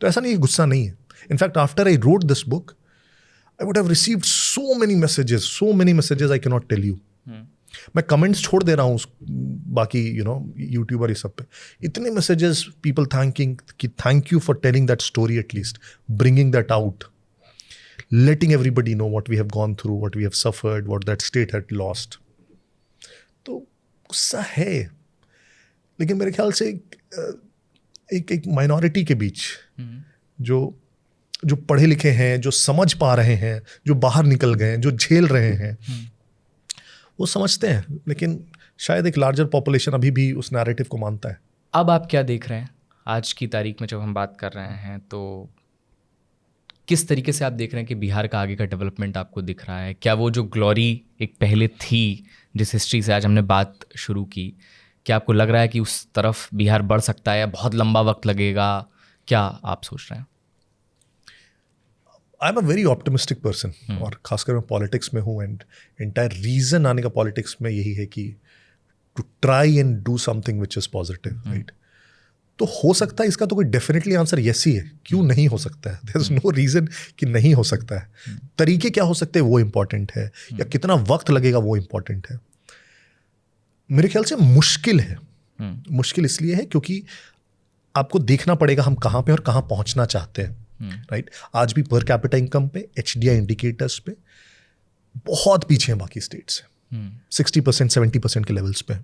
तो ऐसा नहीं है गुस्सा नहीं है। In fact after I wrote this book I would have received so many messages I can not tell you. मैं कमेंट्स छोड़ दे रहा हूँ बाकी यूट्यूबर ये सब पे, इतने मैसेजेस, पीपल थैंकिंग कि thank you for telling that story, at least bringing that out, letting everybody know what we have gone through, what we have suffered, what that state had lost. तो गुस्सा है, लेकिन मेरे ख्याल से एक माइनॉरिटी के बीच जो पढ़े लिखे हैं, जो समझ पा रहे हैं, जो बाहर निकल गए हैं, जो झेल रहे हैं, वो समझते हैं। लेकिन शायद एक लार्जर पॉपुलेशन अभी भी उस नैरेटिव को मानता है। अब आप क्या देख रहे हैं आज की तारीख में जब हम बात कर रहे हैं, तो किस तरीके से आप देख रहे हैं कि बिहार का आगे का डेवलपमेंट आपको दिख रहा है? क्या वो जो ग्लोरी एक पहले थी, जिस हिस्ट्री से आज हमने बात शुरू की, क्या आपको लग रहा है कि उस तरफ बिहार बढ़ सकता है या बहुत लंबा वक्त लगेगा? क्या आप सोच रहे हैं? I am a very optimistic person, और खासकर मैं पॉलिटिक्स में हूँ, एंड एंटायर रीजन आने का पॉलिटिक्स में यही है कि to try and do something which is positive, right? तो हो सकता है, इसका तो कोई डेफिनेटली आंसर यस ही है। क्यों नहीं हो सकता है? देयर इज नो रीजन कि नहीं हो सकता है। तरीके क्या हो सकते हैं वो इम्पॉर्टेंट है, या कितना वक्त लगेगा वो इम्पॉर्टेंट है। मेरे ख्याल से मुश्किल है। मुश्किल इसलिए है क्योंकि आपको देखना पड़ेगा हम कहाँ पे और कहाँ पहुँचना चाहते हैं, राइट? आज भी पर कैपिटा इनकम पे, HDI इंडिकेटर्स पे बहुत पीछे हैं बाकी स्टेट से, 60% 70% के लेवल्स पे।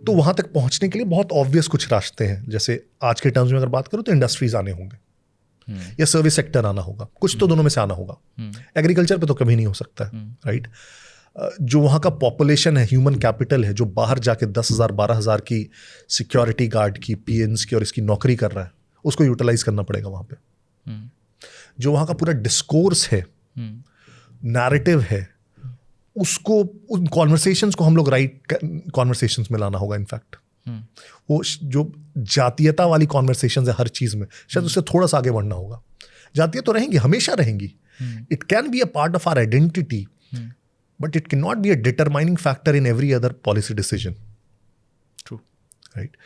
तो वहां तक पहुंचने के लिए बहुत ऑब्वियस कुछ रास्ते हैं। जैसे आज के टर्म्स में अगर बात करूं तो इंडस्ट्रीज आने होंगे या सर्विस सेक्टर आना होगा, कुछ तो दोनों में से आना होगा। एग्रीकल्चर पे तो कभी नहीं हो सकता है, राइट? जो वहाँ का पॉपुलेशन है, ह्यूमन कैपिटल है, जो बाहर जाके 10,000 12,000 की सिक्योरिटी गार्ड की, PNs की और इसकी नौकरी कर रहा है, उसको यूटिलाइज करना पड़ेगा वहाँ पे। जो वहाँ का पूरा डिस्कोर्स है, नैरेटिव है, उसको, उन कॉन्वर्सेशंस को हम लोग राइट कॉन्वर्सेशंस में लाना होगा। इनफैक्ट वो जो जातीयता वाली कॉन्वर्सेशंस है हर चीज़ में, शायद उससे थोड़ा सा आगे बढ़ना होगा। जातीयत तो रहेंगी, हमेशा रहेंगी। It can be a part of our identity, but it can not be a determining factor in every other policy decision. True, right?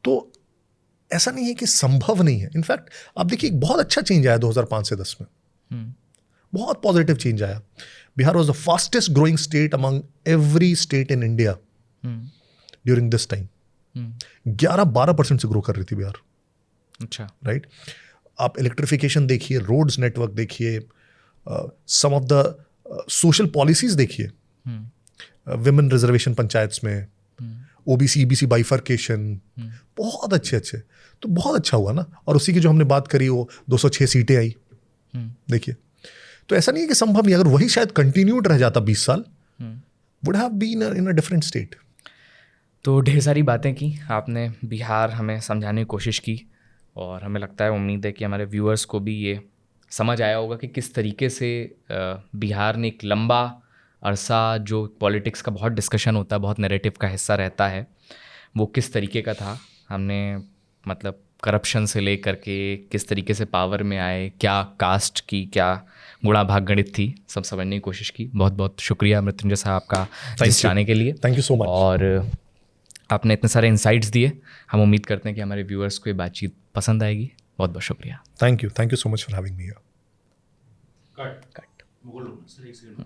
तो ऐसा नहीं है कि संभव नहीं है। इनफैक्ट आप देखिए, एक बहुत अच्छा चेंज आया 2005 से 10 में, बहुत पॉजिटिव चेंज आया। Bihar was the fastest growing state among every state in India during this time. 11-12% से ग्रो कर रही थी बिहार। अच्छा, राइट? आप इलेक्ट्रिफिकेशन देखिए, रोड्स नेटवर्क देखिए, सम ऑफ द सोशल पॉलिसीज देखिए, विमेन रिजर्वेशन पंचायत्स में, OBC EBC बाइफर्केशन, बहुत अच्छे। तो बहुत अच्छा हुआ ना। और उसी की जो हमने बात करी, वो 206 सीटें आई। देखिए, तो ऐसा नहीं है कि संभव नहीं। अगर वही शायद कंटिन्यूड रह जाता 20 साल, would have been in a different state. तो ढेर सारी बातें की आपने, बिहार हमें समझाने की कोशिश की, और हमें लगता है, उम्मीद है कि हमारे व्यूअर्स को भी ये समझ आया होगा कि किस तरीके से बिहार ने एक लंबा अरसा, जो पॉलिटिक्स का बहुत डिस्कशन होता है, बहुत नैरेटिव का हिस्सा रहता है, वो किस तरीके का था। हमने मतलब करप्शन से लेकर के किस तरीके से पावर में आए, क्या कास्ट की क्या गुणा भाग गणित थी, सब समझने की कोशिश की। बहुत बहुत शुक्रिया मृत्युंजय साहब आपका जिस जाने के लिए। Thank you so much. और आपने इतने सारे इंसाइट्स दिए। हम उम्मीद करते हैं कि हमारे व्यूअर्स को ये बातचीत पसंद आएगी। बहुत बहुत शुक्रिया। Thank you so much for having me here. Cut Mukul sir, एक सेकंड।